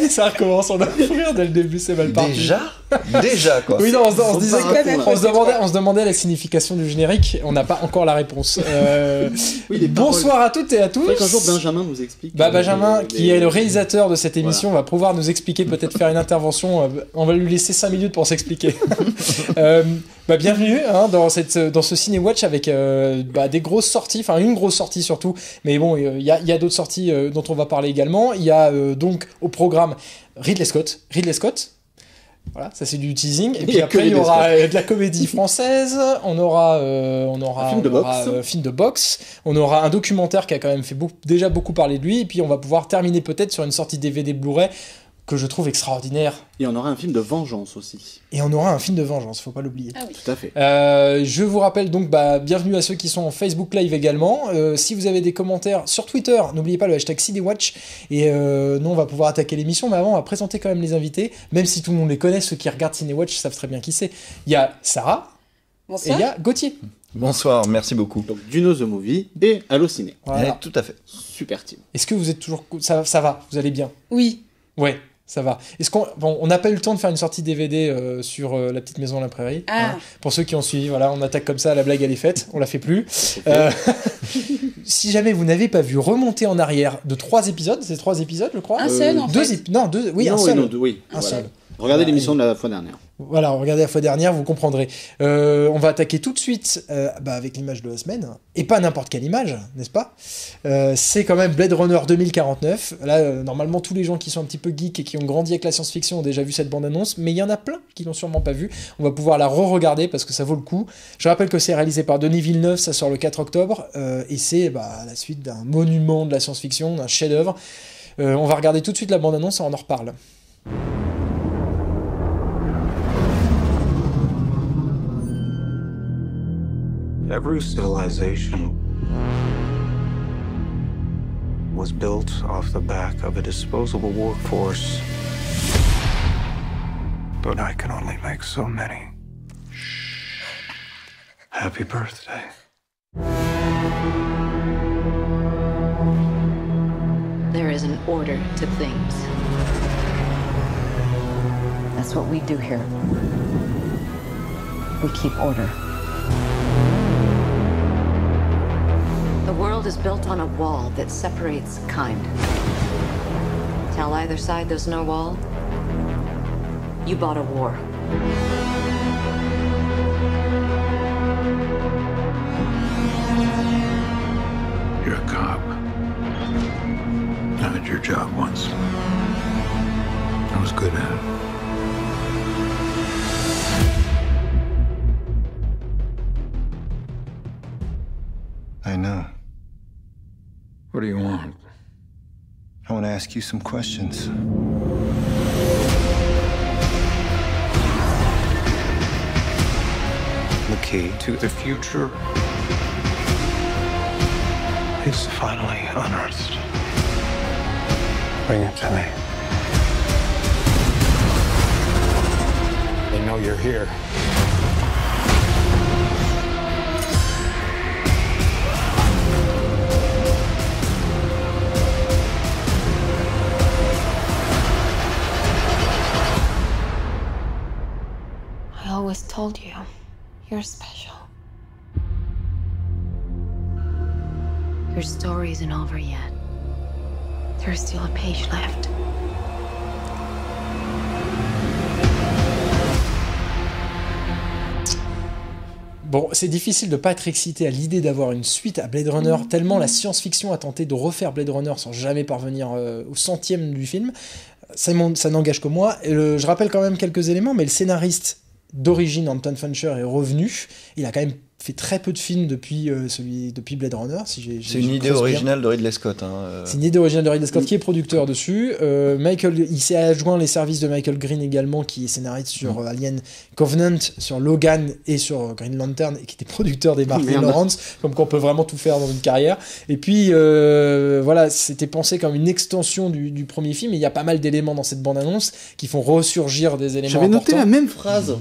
Ça recommence, on a rire dès le début, c'est mal parti. Déjà quoi. Oui, non, on se demandait la signification du générique, on n'a pas encore la réponse. Bonsoir à toutes et à tous. Qu'un jour Benjamin nous explique. Benjamin, qui est le réalisateur de cette émission, va pouvoir nous expliquer, peut-être faire une intervention. On va lui laisser 5 minutes pour s'expliquer. Bienvenue dans ce Ciné-Watch avec des grosses sorties, enfin une grosse sortie surtout, mais bon, il y a d'autres sorties dont on va parler également. Il y a donc au programme Ridley Scott. Voilà, ça c'est du teasing. Et puis après, il y aura de la comédie française, on aura un film de boxe, on aura un documentaire qui a quand même fait déjà beaucoup parler de lui, et puis on va pouvoir terminer peut-être sur une sortie DVD Blu-ray que je trouve extraordinaire. Et on aura un film de vengeance aussi. Faut pas l'oublier. Ah oui. Tout à fait. Je vous rappelle donc, bienvenue à ceux qui sont en Facebook Live également. Si vous avez des commentaires sur Twitter, n'oubliez pas le hashtag CinéWatch. Et nous, on va pouvoir attaquer l'émission, mais avant, on va présenter quand même les invités. Même si tout le monde les connaît, ceux qui regardent CinéWatch savent très bien qui c'est. Il y a Sarah. Bonsoir. Et il y a Gauthier. Bonsoir, merci beaucoup. Donc, Duno The Movie et Allo Ciné. Voilà. Tout à fait. Super team. Est-ce que vous êtes toujours... Ça va, vous allez bien? Oui. Ouais. Ça va. On n'a pas eu le temps de faire une sortie DVD sur La Petite Maison à la Prairie. Ah. Pour ceux qui ont suivi, voilà, on attaque comme ça, la blague elle est faite, on la fait plus. Si jamais vous n'avez pas vu, remonter en arrière de 3 épisodes, c'est 3 épisodes je crois. Un seul en fait. Un seul. Un seul. Regardez l'émission de la fois dernière. Voilà, regardez la fois dernière, vous comprendrez. On va attaquer tout de suite avec l'image de la semaine. Et pas n'importe quelle image, n'est-ce pas? C'est quand même Blade Runner 2049. Là, normalement, tous les gens qui sont un petit peu geeks et qui ont grandi avec la science-fiction ont déjà vu cette bande-annonce, mais il y en a plein qui l'ont sûrement pas vue. On va pouvoir la re-regarder parce que ça vaut le coup. Je rappelle que c'est réalisé par Denis Villeneuve, ça sort le 4 octobre, et c'est la suite d'un monument de la science-fiction, d'un chef-d'œuvre. On va regarder tout de suite la bande-annonce et on en reparle. Every civilization was built off the back of a disposable workforce. But I can only make so many. Happy birthday. There is an order to things. That's what we do here. We keep order. The world is built on a wall that separates kind. Tell either side there's no wall, you bought a war. You're a cop. I did your job once. I was good at it. I know. What do you want? I want to ask you some questions. The key to the future is finally unearthed. Bring it to me. They know you're here. I always told you, you're special. Your story isn't over yet. There's still a page left. Bon, c'est difficile de pas être excité à l'idée d'avoir une suite à Blade Runner, tellement la science-fiction a tenté de refaire Blade Runner sans jamais parvenir au centième du film. Ça n'engage que moi. Je rappelle quand même quelques éléments, mais le scénariste d'origine, Anton Fancher, est revenu. Il a quand même fait très peu de films depuis Blade Runner. C'est une idée originale de Ridley Scott. C'est une idée originale de Ridley Scott qui est producteur dessus. Il s'est adjoint les services de Michael Green également, qui est scénariste sur Alien Covenant, sur Logan et sur Green Lantern, et qui était producteur des Martin Lawrence. Comme qu'on peut vraiment tout faire dans une carrière. Et puis voilà, c'était pensé comme une extension du premier film. Et il y a pas mal d'éléments dans cette bande-annonce qui font ressurgir des éléments J'avais importants. noté la même phrase.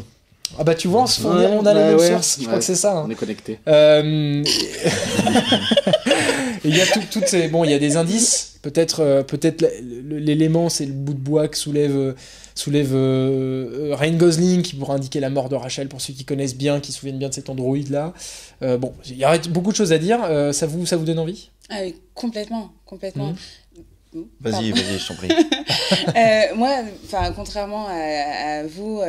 Ah bah tu vois, on a la même source, je crois que c'est ça. On est connectés. Et il y a toutes ces... Bon, il y a des indices. Peut-être l'élément, c'est le bout de bois que soulève Ryan Gosling, qui pourra indiquer la mort de Rachel pour ceux qui connaissent bien, qui se souviennent bien de cet androïde-là. Bon, il y aurait beaucoup de choses à dire. Ça vous donne envie ? Ah oui, complètement. Vas-y, je t'en prie. Moi, contrairement à vous,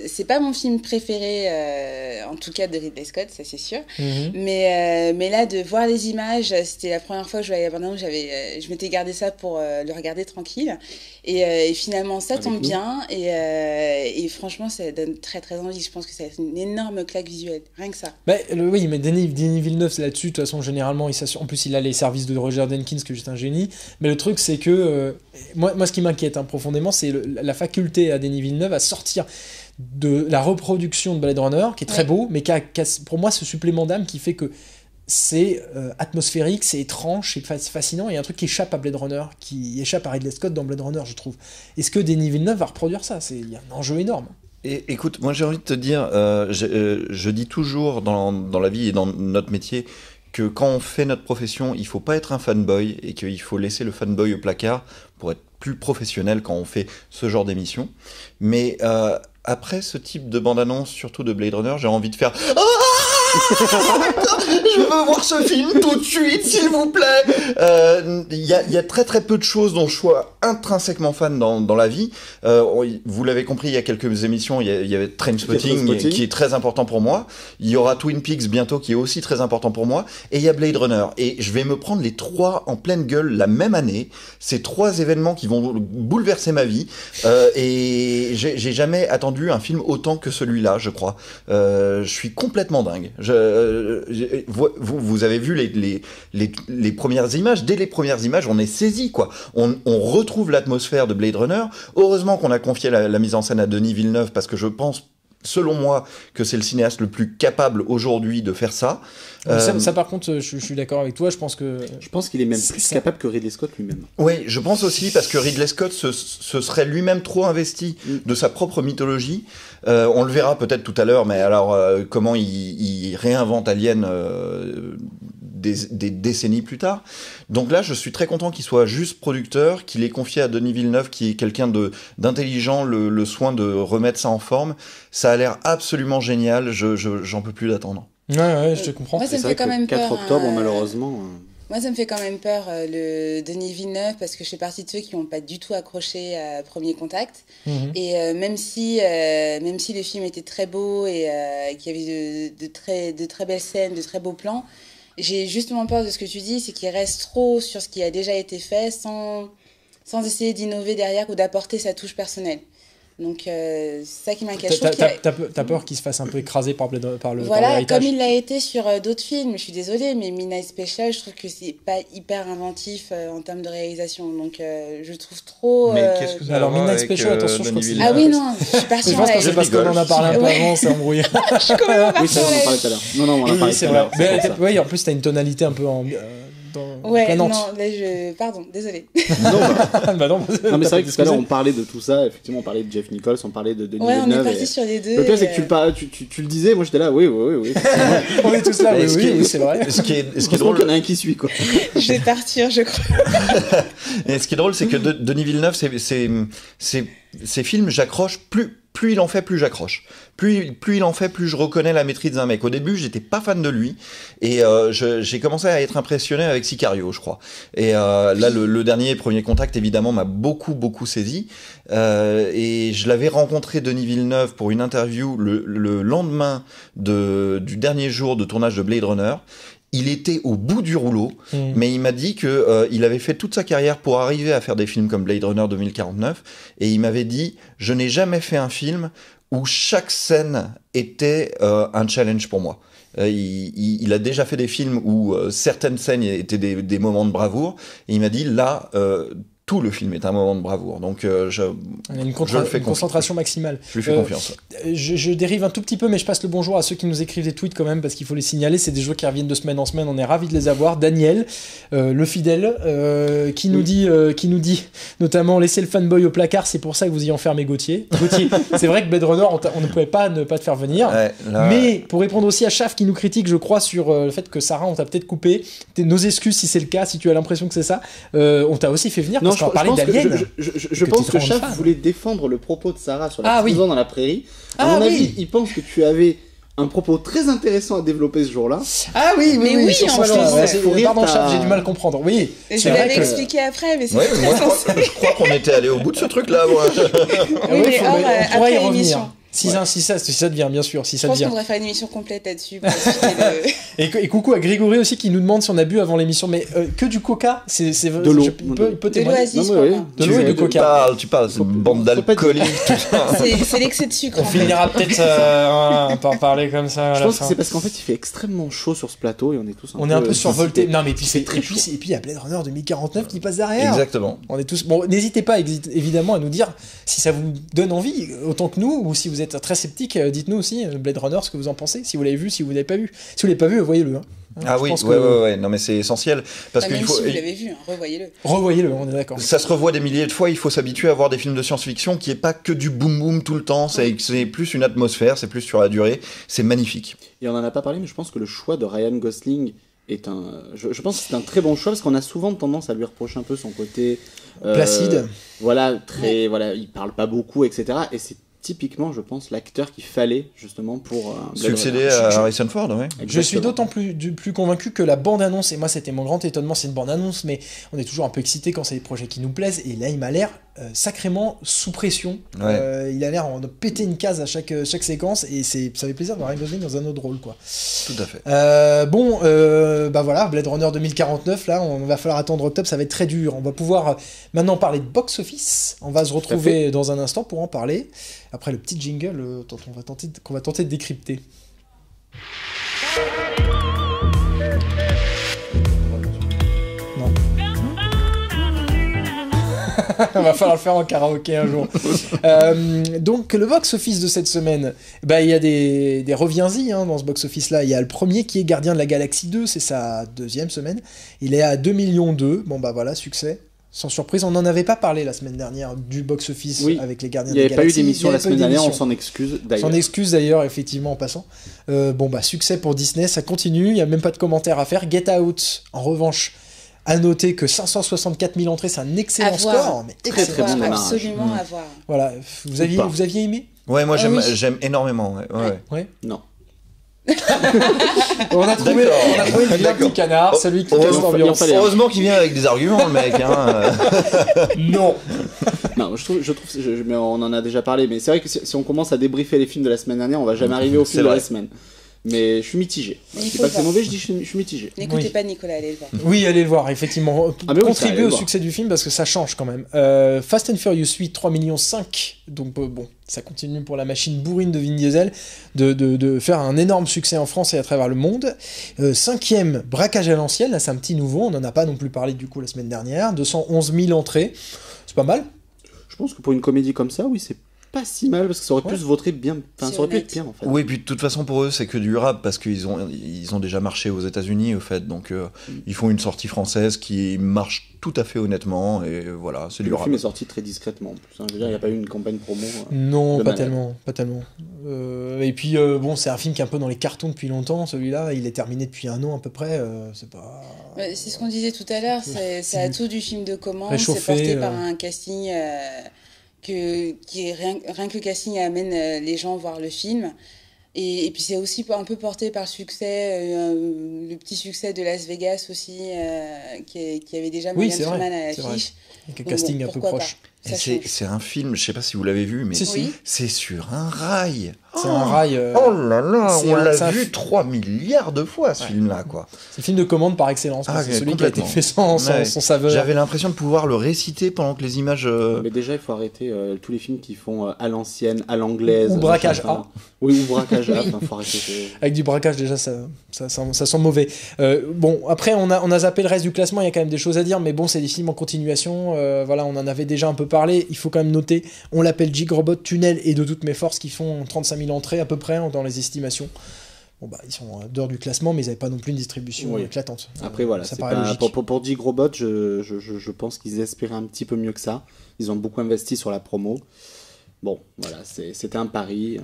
c'est pas mon film préféré, en tout cas de Ridley Scott, ça c'est sûr. Mais là, de voir les images, c'était la première fois que je voyais la bande-annonce, je m'étais gardé ça pour le regarder tranquille. Et finalement, ça tombe bien. Et franchement, ça donne très très envie. Je pense que c'est une énorme claque visuelle, rien que ça. Oui, mais Denis Villeneuve, c'est là-dessus. De toute façon, généralement, en plus, il a les services de Roger Deakins, que est un génie. Mais le truc, c'est que moi, ce qui m'inquiète profondément, c'est la faculté à Denis Villeneuve à sortir de la reproduction de Blade Runner, qui est très beau, mais qui a pour moi ce supplément d'âme qui fait que c'est atmosphérique, c'est étrange, c'est fascinant. Il y a un truc qui échappe à Blade Runner, qui échappe à Ridley Scott dans Blade Runner, je trouve. Est-ce que Denis Villeneuve va reproduire ça ? Il y a un enjeu énorme. Et écoute, moi j'ai envie de te dire, je dis toujours dans la vie et dans notre métier que quand on fait notre profession, il faut pas être un fanboy et qu'il faut laisser le fanboy au placard pour être plus professionnel quand on fait ce genre d'émission. Mais après ce type de bande-annonce, surtout de Blade Runner, j'ai envie de faire je veux voir ce film tout de suite, s'il vous plaît. Il y a très très peu de choses dont je sois intrinsèquement fan dans la vie. Vous l'avez compris, il y a quelques émissions, il y avait Trainspotting qui est très important pour moi. Il y aura Twin Peaks bientôt qui est aussi très important pour moi. Et il y a Blade Runner. Et je vais me prendre les trois en pleine gueule la même année. Ces trois événements qui vont bouleverser ma vie. Et j'ai jamais attendu un film autant que celui-là, je crois. Je suis complètement dingue. Vous avez vu les premières images. Dès les premières images, on est saisi, quoi. On retrouve l'atmosphère de Blade Runner. Heureusement qu'on a confié la mise en scène à Denis Villeneuve, parce que je pense, selon moi, que c'est le cinéaste le plus capable aujourd'hui de faire ça. Ça par contre, je suis d'accord avec toi. Je pense qu'il est même plus capable que Ridley Scott lui-même. Oui, je pense aussi, parce que Ridley Scott se serait lui-même trop investi de sa propre mythologie. On le verra peut-être tout à l'heure, mais alors comment il réinvente Alien des décennies plus tard. Donc là, je suis très content qu'il soit juste producteur, qu'il ait confié à Denis Villeneuve, qui est quelqu'un d'intelligent, le soin de remettre ça en forme. Ça a l'air absolument génial. J'en peux plus d'attendre. Ouais, je te comprends. Moi, ça me fait quand même peur. 4 octobre, malheureusement. Moi, ça me fait quand même peur, le Denis Villeneuve, parce que je fais partie de ceux qui n'ont pas du tout accroché à Premier Contact. Et même si le film était très beau et qu'il y avait de très belles scènes, de très beaux plans, j'ai justement peur de ce que tu dis, c'est qu'il reste trop sur ce qui a déjà été fait sans essayer d'innover derrière ou d'apporter sa touche personnelle. Donc c'est ça qui m'inquiète. T'as peur qu'il se fasse un peu écraser par le voilà, héritage. comme il l'a été sur d'autres films. Je suis désolée, mais Midnight Special, je trouve que c'est pas hyper inventif en termes de réalisation. Donc je trouve trop. Mais qu'est-ce que ça alors Midnight Special, attention, je crois que c'est. Ah oui, non, je suis partie. Je pense que c'est parce qu'on en a parlé un peu avant, c'est embrouillé. Je suis complètement partie. Oui, ça, on en parlait tout à l'heure. Non, on en a parlé c'est tout à vrai. l'heure. Oui, en plus, t'as une tonalité un peu planante. Non, là, pardon, désolée. Bah non, mais c'est vrai que tout à l'heure, on parlait de tout ça. Effectivement, on parlait de Jeff Nichols, on parlait de Denis Villeneuve. Ouais, on est parti sur les deux. Le pire, c'est que tu le disais, moi j'étais là, oui. On est tous là, oui, c'est vrai. Ce qui est drôle, drôle, qu'il y en a un qui suit, quoi. Je vais partir, je crois. et ce qui est drôle, c'est que Denis Villeneuve, ces films, j'accroche plus il en fait, plus j'accroche. Plus il en fait, plus je reconnais la maîtrise d'un mec. Au début, j'étais pas fan de lui, et j'ai commencé à être impressionné avec Sicario, je crois. Et là, le dernier Premier Contact, évidemment, m'a beaucoup saisi. Et je l'avais rencontré, Denis Villeneuve, pour une interview le lendemain du dernier jour de tournage de Blade Runner. Il était au bout du rouleau, mais il m'a dit que il avait fait toute sa carrière pour arriver à faire des films comme Blade Runner 2049, et il m'avait dit « Je n'ai jamais fait un film où chaque scène était un challenge pour moi ». Il a déjà fait des films où certaines scènes étaient des moments de bravoure, et il m'a dit « Là, tout le film est un moment de bravoure. Donc, Il y a une, je le fais une concentration maximale. je lui fais confiance. Je dérive un tout petit peu, mais je passe le bonjour à ceux qui nous écrivent des tweets quand même, parce qu'il faut les signaler. C'est des joueurs qui reviennent de semaine en semaine. On est ravis de les avoir. Daniel, le fidèle, qui nous dit notamment laissez le fanboy au placard. C'est pour ça que vous y enfermez Gauthier. Gauthier, c'est vrai que Blade Runner, on ne pouvait pas ne pas te faire venir. Ouais, là, Mais pour répondre aussi à Chaf qui nous critique, je crois, sur le fait que Sarah, on t'a peut-être coupé. Nos excuses si c'est le cas, si tu as l'impression que c'est ça. On t'a aussi fait venir parce qu'on parlait d'Alien. Je pense que Chaf voulait défendre le propos de Sarah sur la Ah, oui. prison dans la prairie. À Ah, mon oui. avis, il pense que tu avais un propos très intéressant à développer ce jour-là. Ah oui, Mais oui, sur en ce plus. moment, Faut rire, pardon, t'as- Chaf, j'ai du mal à comprendre. Oui, Et je c'est vrai l'avais que... expliqué après, mais c'est ouais, très moi, sensible. je crois qu'on était allé au bout de ce truc-là. Moi. Oui, mais faut- hors, on pourrait après y revenir. l'émission. Si ça devient, bien sûr, si Je ça pense qu'on devient. devrait faire une émission complète là-dessus pour expliquer le... Et coucou à Grégory aussi qui nous demande si on a bu avant l'émission, mais que du coca, c'est De l'eau. il peut de témoigner. l'oasis, Non, mais quoi. oui. De l'eau et de coca. Tu parles, c'est une bande faut pas dire. d'alcooliques, tout ça. C'est l'excès de sucre. On en fait. finira peut-être par parler comme ça à Je la pense que fin. c'est parce qu'en fait, il fait extrêmement chaud sur ce plateau et on est tous On est un peu survolté. dissipés. Non, mais puis C'est c'est très chaud. et puis il y a Blade Runner 2049 qui passe derrière. Exactement. On est tous. Bon, n'hésitez pas évidemment à nous dire si ça vous donne envie autant que nous, ou si vous êtes très sceptique, dites-nous aussi Blade Runner ce que vous en pensez, si vous l'avez vu, si vous l'avez pas vu. Si vous l'avez pas vu, voyez-le. Hein. Ah Je oui, pense ouais, que- ouais. Non, mais c'est essentiel parce Enfin, qu'il même faut. si vous l'avez vu, hein, revoyez-le. Revoyez-le, on est d'accord. Ça se revoit des milliers de fois, il faut s'habituer à voir des films de science-fiction qui est pas que du boum boum tout le temps, c'est plus une atmosphère, c'est plus sur la durée, c'est magnifique. Et on en a pas parlé, mais je pense que le choix de Ryan Gosling est un. Je pense que c'est un très bon choix parce qu'on a souvent tendance à lui reprocher un peu son côté. Placide. Voilà, très. Voilà, il parle pas beaucoup, etc. Et c'est typiquement, je pense, l'acteur qu'il fallait justement pour. Blade Succéder Runner. à Harrison Ford, ouais. Je suis Exactement. d'autant plus convaincu que la bande-annonce, et moi c'était mon grand étonnement, c'est une bande-annonce, mais on est toujours un peu excité quand c'est des projets qui nous plaisent, et là il m'a l'air sacrément sous pression. Ouais. Il a l'air de péter une case à chaque séquence, et ça fait plaisir de voir Ryan Gosling dans un autre rôle, quoi. Tout à fait. Bah voilà, Blade Runner 2049, là, on va falloir attendre octobre, ça va être très dur. On va pouvoir maintenant parler de box-office. On va se retrouver dans un instant pour en parler. Après le petit jingle qu'on va tenter de décrypter. Non. On va falloir le faire en karaoké un jour. Donc le box-office de cette semaine, bah, il y a des reviens-y hein, dans ce box-office-là. Il y a le premier qui est Gardien de la Galaxie 2, c'est sa deuxième semaine. Il est à 2,2 millions. Bon bah voilà, succès. Sans surprise, on n'en avait pas parlé la semaine dernière du box-office Oui. avec les Gardiens Il de n'y la avait pas eu Galaxie. d'émission Il y la avait pas eu semaine dernière, on d'émission. s'en excuse d'ailleurs. S'en excuse d'ailleurs, effectivement, en passant. Bon, bah, succès pour Disney, ça continue, il n'y a même pas de commentaires à faire. Get Out, en revanche, à noter que 564 000 entrées, c'est un excellent À voir. score. Mais Très, excellent très bon score. démarrage. Absolument à voir. Voilà, vous aviez, Ou pas. vous aviez aimé Ouais, moi Ah oui. j'aime énormément. Ouais. Ouais. Non. On a trouvé D'accord. le vilain petit canard, celui qui casse Heureusement, l'ambiance. heureusement qu'il vient avec des arguments, le mec. Hein. Non. Non, je trouve mais on en a déjà parlé, mais c'est vrai que si on commence à débriefer les films de la semaine dernière, on va jamais arriver au C'est film de la vrai. semaine. Mais je suis mitigé. Mais Je il dis faut pas le que c'est voir. mauvais, je dis je suis mitigé. N'écoutez Oui. pas Nicolas, allez le voir. Oui, allez le voir, effectivement. Ah, mais oui, ça, allez Contribuer le au voir. succès du film parce que ça change quand même. Fast and Furious 8, 3,5 millions. Donc bon, ça continue pour la machine bourrine de Vin Diesel de faire un énorme succès en France et à travers le monde. Cinquième, Braquage à l'ancienne. Là, c'est un petit nouveau. On n'en a pas non plus parlé du coup la semaine dernière. 211 000 entrées. C'est pas mal. Je pense que pour une comédie comme ça, oui, c'est pas si mal parce que ça aurait pu Ouais. se voter bien. Enfin, C'est ça aurait pu honnête. être bien en fait. Oui, puis de toute façon pour eux c'est que du rap parce qu'ils ont déjà marché aux États-Unis au fait, donc ils font une sortie française qui marche tout à fait honnêtement et voilà, c'est du Le rap. film est sorti très discrètement en plus. Hein. Je veux dire, il n'y a pas eu une campagne promo. Non, de pas malade. tellement, pas tellement. Et puis bon, c'est un film qui est un peu dans les cartons depuis longtemps. Celui-là, il est terminé depuis 1 an à peu près. C'est pas. Ouais, c'est ce qu'on disait tout à l'heure, c'est à tout du film de commande, c'est Réchauffé, porté par un casting qui est rien que le casting amène les gens voir le film. Et puis c'est aussi un peu porté par le succès, le petit succès de Las Vegas aussi, qui avait déjà Oui, Morgan c'est vrai, Freeman à c'est vrai. l'affiche. Avec un Donc casting bon, un peu pourquoi proche. pas. Et Ça c'est un film, je sais pas si vous l'avez vu, mais Si, si. Oui. c'est sur un rail. C'est un rail. Oh là là, c'est on un- l'a c'est un vu fi- 3 milliards de fois ce film-là, quoi. C'est le film de commande par excellence. Ah, c'est celui qui a été complètement. fait sans Ouais. saveur. J'avais l'imprestion de pouvoir le réciter pendant que les images. Mais déjà, il faut arrêter tous les films qui font à l'ancienne, à l'anglaise. Ou braquage machin, A. Oui, ou braquage A. Enfin, faut arrêter. Avec du braquage, déjà, ça sent mauvais. Bon, après, on a zappé le reste du classement. Il y a quand même des choses à dire, mais bon, c'est des films en continuation. Voilà, on en avait déjà un peu parlé. Il faut quand même noter, on l'appelle Jig Robot, Tunnel et De toutes mes forces qui font 35 000 entrées à peu près dans les estimations. Bon, bah, ils sont dehors du classement, mais ils n'avaient pas non plus une distribution Oui. éclatante. Après, voilà. ça c'est paraît pas- logique. pour Dig Robot, je pense qu'ils espéraient un petit peu mieux que ça. Ils ont beaucoup investi sur la promo. Bon, voilà, c'était un pari.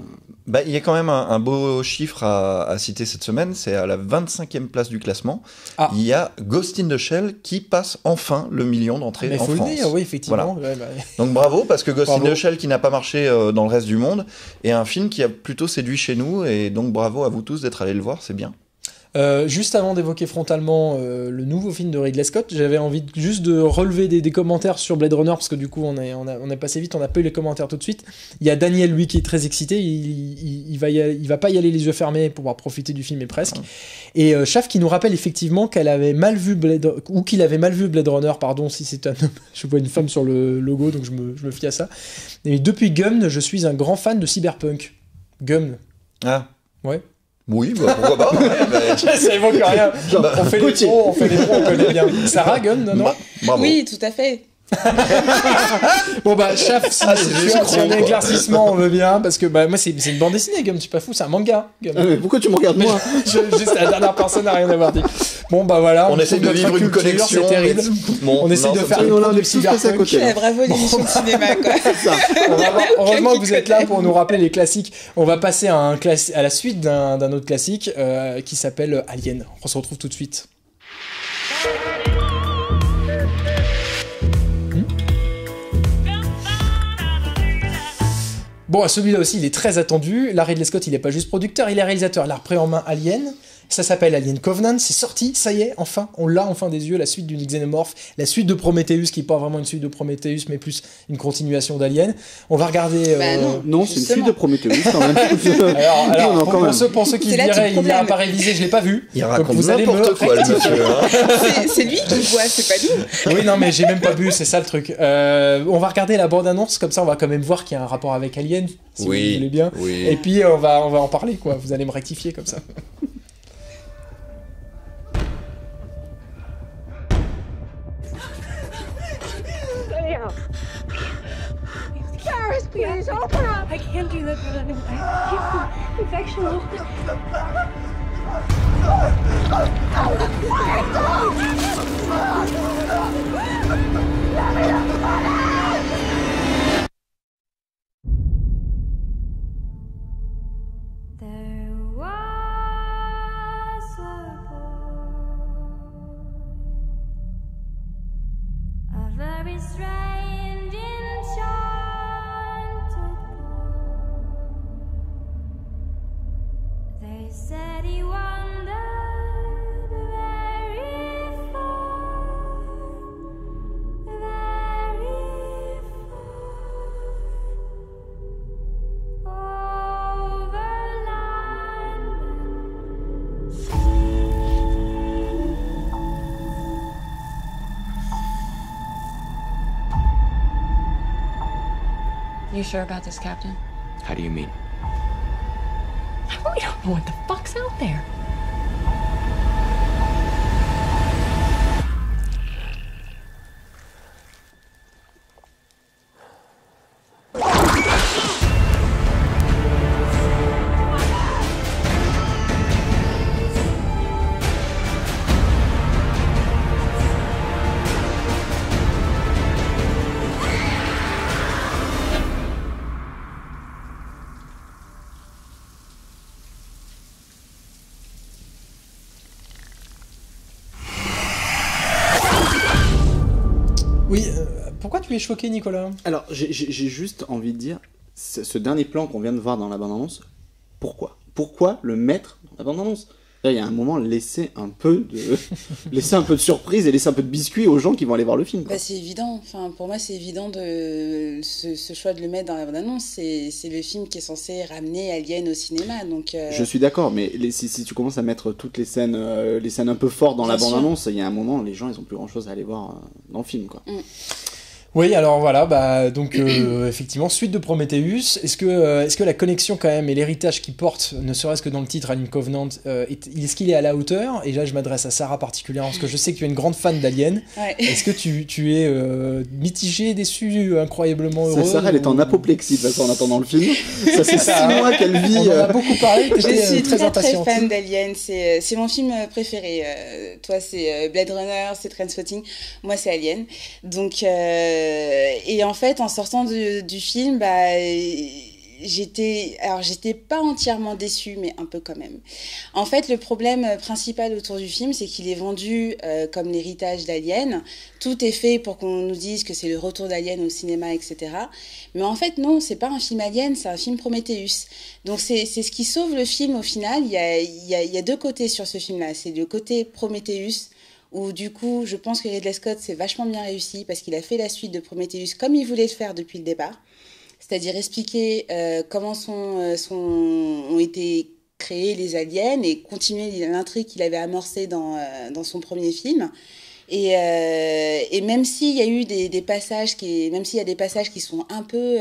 Bah, il y a quand même un beau chiffre à citer cette semaine, c'est à la 25e place du classement. Ah. Il y a Ghost in the Shell qui passe enfin le million d'entrées Mais en faut France. le dire, oui, effectivement. Voilà. Ouais, bah, Donc bravo, parce que Ghost Bravo. in the Shell qui n'a pas marché dans le reste du monde, est un film qui a plutôt séduit chez nous, et donc bravo à vous tous d'être allés le voir, c'est bien. Juste avant d'évoquer frontalement le nouveau film de Ridley Scott, j'avais envie juste de relever des commentaires sur Blade Runner, parce que du coup on est passé vite, on n'a pas eu les commentaires tout de suite. Il y a Daniel, lui, qui est très excité, il va pas y aller les yeux fermés pour pouvoir profiter du film, et presque. Et Chaf qui nous rappelle effectivement qu'il avait mal vu Blade Runner, pardon, si c'est un homme. Je vois une femme sur le logo, donc je me fie à ça. Et depuis Gum, je suis un grand fan de cyberpunk. Gum. Ah. Ouais. Oui, bah, pourquoi pas. Ouais, bah, Ça évoque rien. On fait les pros, on connaît bien. Sarah, Gum, non, non. bravo. Oui, tout à fait. Bon bah Chaf, si tu as un éclaircissement, on veut bien, parce que bah moi c'est une bande dessinée, Gum, tu es pas fou, c'est un manga. Gum. Mais pourquoi tu me regardes moi Juste la dernière personne n'a rien à voir dit. Bon bah voilà, On essaie de trouve vivre notre une culture, connexion. c'est terrible. Bon, On essaie non, de ça faire me- des on est produits tous passés à cyberpunk. côté. Ouais, bravo l'émission de cinéma, quoi. Heureusement que vous Quelqu'un êtes là qui pour nous rappeler les classiques. On va passer à la suite d'un autre classique qui s'appelle Alien. On se retrouve tout de suite. Bon, celui-là aussi, il est très attendu. Là, Ridley Scott, il n'est pas juste producteur, il est réalisateur. Il a repris en main Alien. Ça s'appelle Alien Covenant, c'est sorti, ça y est, enfin, on l'a enfin des yeux, la suite du Xenomorph, la suite de Prometheus, qui n'est pas vraiment une suite de Prometheus, mais plus une continuation d'Alien. On va regarder... Bah non. Non, c'est une Justement. suite de Prometheus quand même. Alors, Non, quand même. pour ceux qui C'est se là tout diraient, le il problème. n'a pas révisé, je l'ai pas vu. Il Donc raconte vous allez me n'importe quoi, le rectifier. monsieur. Hein. C'est lui qui voit, c'est pas nous. Oui, non, mais j'ai même pas vu, c'est ça le truc. On va regarder la bande-annonce, comme ça on va quand même voir qu'il y a un rapport avec Alien, si vous voulez bien. oui. Et puis on va en parler, quoi. Vous allez me rectifier comme ça. Paris, please open up. I can't do that. Infection. There was a boy, a very strange, enchanted boy. They said he wandered very far, very far, over land and sea. You sure about this, Captain? How do you mean? We don't know what the fuck's out there. Oui, pourquoi tu es choqué, Nicolas? Alors, j'ai juste envie de dire, ce dernier plan qu'on vient de voir dans la bande-annonce, pourquoi le mettre dans la bande-annonce? Là, il y a un moment, laisser un peu de surprise et laisser un peu de biscuit aux gens qui vont aller voir le film, quoi. Bah, c'est évident. Enfin, pour moi, c'est évident de ce choix de le mettre dans la bande-annonce. C'est le film qui est censé ramener Alien au cinéma. Donc, Je suis d'accord, mais si tu commences à mettre toutes les scènes un peu fortes dans la Bien sûr. bande-annonce, il y a un moment, les gens, ils ont plus grand-chose à aller voir dans le film, quoi. Oui, alors voilà, bah donc effectivement, suite de Prometheus. Est-ce que la connexion quand même et l'héritage qu'il porte, ne serait-ce que dans le titre Alien Covenant, est-ce qu'il est à la hauteur? Et là, je m'adresse à Sarah particulièrement parce que je sais que tu es une grande fan d'Alien. Ouais. Est-ce que tu es mitigée, déçue, incroyablement heureuse? Sarah, elle est en apoplexie de toute façon en attendant le film. Ça fait 6 mois qu'elle vit. On en a beaucoup parlé. Je t'étais, suis très très impatiente. fan d'Alien, c'est mon film préféré. Toi, c'est Blade Runner, c'est Trainspotting. Moi, c'est Alien. Donc, et en fait, en sortant du film, bah, j'étais pas entièrement déçue, mais un peu quand même. En fait, le problème principal autour du film, c'est qu'il est vendu comme l'héritage d'Alien. Tout est fait pour qu'on nous dise que c'est le retour d'Alien au cinéma, etc. Mais en fait, non, c'est pas un film Alien, c'est un film Prometheus. Donc c'est ce qui sauve le film au final. Il y a deux côtés sur ce film-là. C'est le côté Prometheus, où du coup, je pense que Ridley Scott s'est vachement bien réussi parce qu'il a fait la suite de Prometheus comme il voulait le faire depuis le départ. C'est-à-dire expliquer comment ont été créés les aliens et continuer l'intrigue qu'il avait amorcée dans son premier film. Et même s'il y a eu des passages même s'il y a des passages qui sont un peu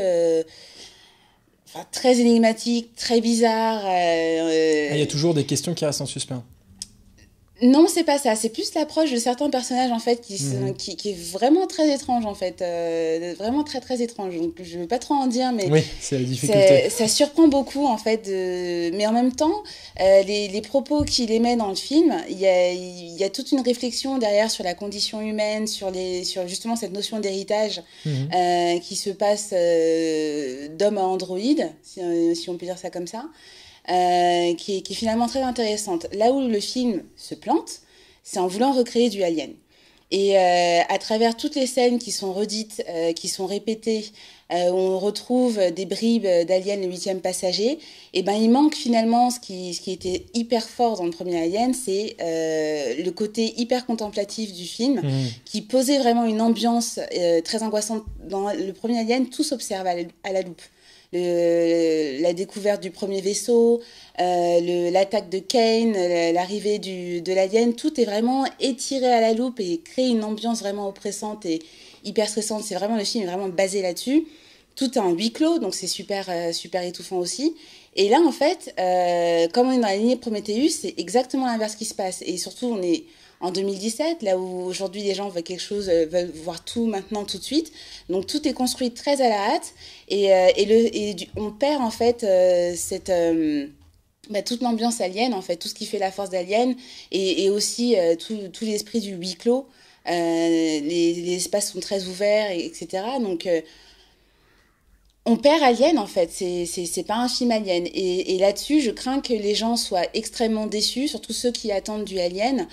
très énigmatiques, très bizarres. Il y a toujours des questions qui restent en suspens. Non, c'est pas ça. C'est plus l'approche de certains personnages en fait qui est vraiment très étrange en fait, vraiment très très étrange. Donc je veux pas trop en dire, mais oui, c'est la difficulté. Ça surprend beaucoup en fait. Mais en même temps, les propos qu'il émet dans le film, il y a toute une réflexion derrière sur la condition humaine, sur justement cette notion d'héritage qui se passe d'homme à androïde, si on peut dire ça comme ça. Qui est finalement très intéressante. Là où le film se plante, c'est en voulant recréer du Alien. Et à travers toutes les scènes qui sont redites, qui sont répétées, où on retrouve des bribes d'Alien, le 8e passager, et ben il manque finalement ce qui était hyper fort dans le premier Alien, c'est le côté hyper contemplatif du film, qui posait vraiment une ambiance très angoissante. Dans le premier Alien, tout s'observe à la loupe. La découverte du premier vaisseau, l'attaque de Kane, l'arrivée de l'alien, tout est vraiment étiré à la loupe et crée une ambiance vraiment oppressante et hyper stressante. C'est vraiment, le film est vraiment basé là-dessus. Tout est en huis clos, donc c'est super étouffant aussi. Et là, en fait, comme on est dans la lignée Prometheus, c'est exactement l'inverse qui se passe. Et surtout, on est en 2017, là où aujourd'hui les gens veulent voir tout maintenant, tout de suite. Donc tout est construit très à la hâte on perd en fait toute l'ambiance alien, en fait, tout ce qui fait la force d'Alien et aussi tout l'esprit du huis clos. Les espaces sont très ouverts, etc. Donc on perd Alien en fait, c'est pas un film Alien. Et là-dessus, je crains que les gens soient extrêmement déçus, surtout ceux qui attendent du Alien,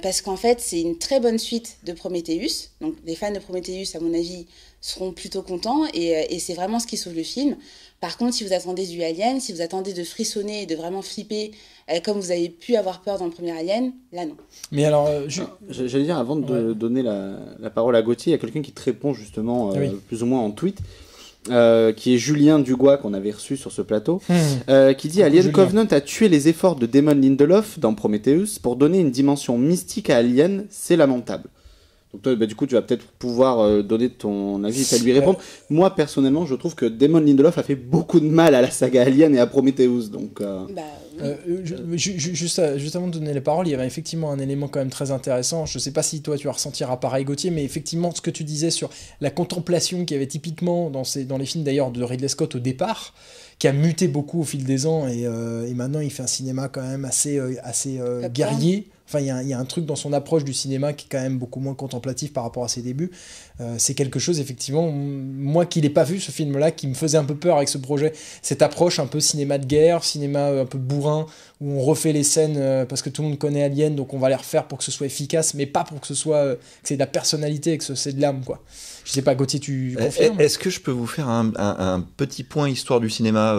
parce qu'en fait, c'est une très bonne suite de Prometheus. Donc les fans de Prometheus, à mon avis, seront plutôt contents et c'est vraiment ce qui sauve le film. Par contre, si vous attendez du Alien, si vous attendez de frissonner et de vraiment flipper, comme vous avez pu avoir peur dans le premier Alien, là non. Mais alors, j'allais dire, avant de donner la parole à Gauthier, il y a quelqu'un qui te répond justement plus ou moins en tweet. Qui est Julien Dugois qu'on avait reçu sur ce plateau, qui dit Alien Covenant a tué les efforts de Damon Lindelof dans Prometheus pour donner une dimension mystique à Alien, c'est lamentable. Donc toi, du coup, tu vas peut-être pouvoir donner ton avis et lui répondre. Moi, personnellement, je trouve que Damon Lindelof a fait beaucoup de mal à la saga Alien et à Prometheus. Donc, juste avant de donner les paroles, il y avait effectivement un élément quand même très intéressant. Je ne sais pas si toi tu vas ressentir pareil, Gauthier, mais effectivement, ce que tu disais sur la contemplation qu'il y avait typiquement dans les films d'ailleurs de Ridley Scott au départ, qui a muté beaucoup au fil des ans et maintenant il fait un cinéma quand même assez guerrier. Enfin, il y a un truc dans son approche du cinéma qui est quand même beaucoup moins contemplatif par rapport à ses débuts. C'est quelque chose, effectivement, moi qui l'ai pas vu, ce film-là, qui me faisait un peu peur avec ce projet. Cette approche un peu cinéma de guerre, cinéma un peu bourrin, où on refait les scènes parce que tout le monde connaît Alien, donc on va les refaire pour que ce soit efficace, mais pas pour que ce soit que c'est de la personnalité, que c'est de l'âme, quoi. Je sais pas, Gauthier, tu confirmes? Est-ce que je peux vous faire un petit point histoire du cinéma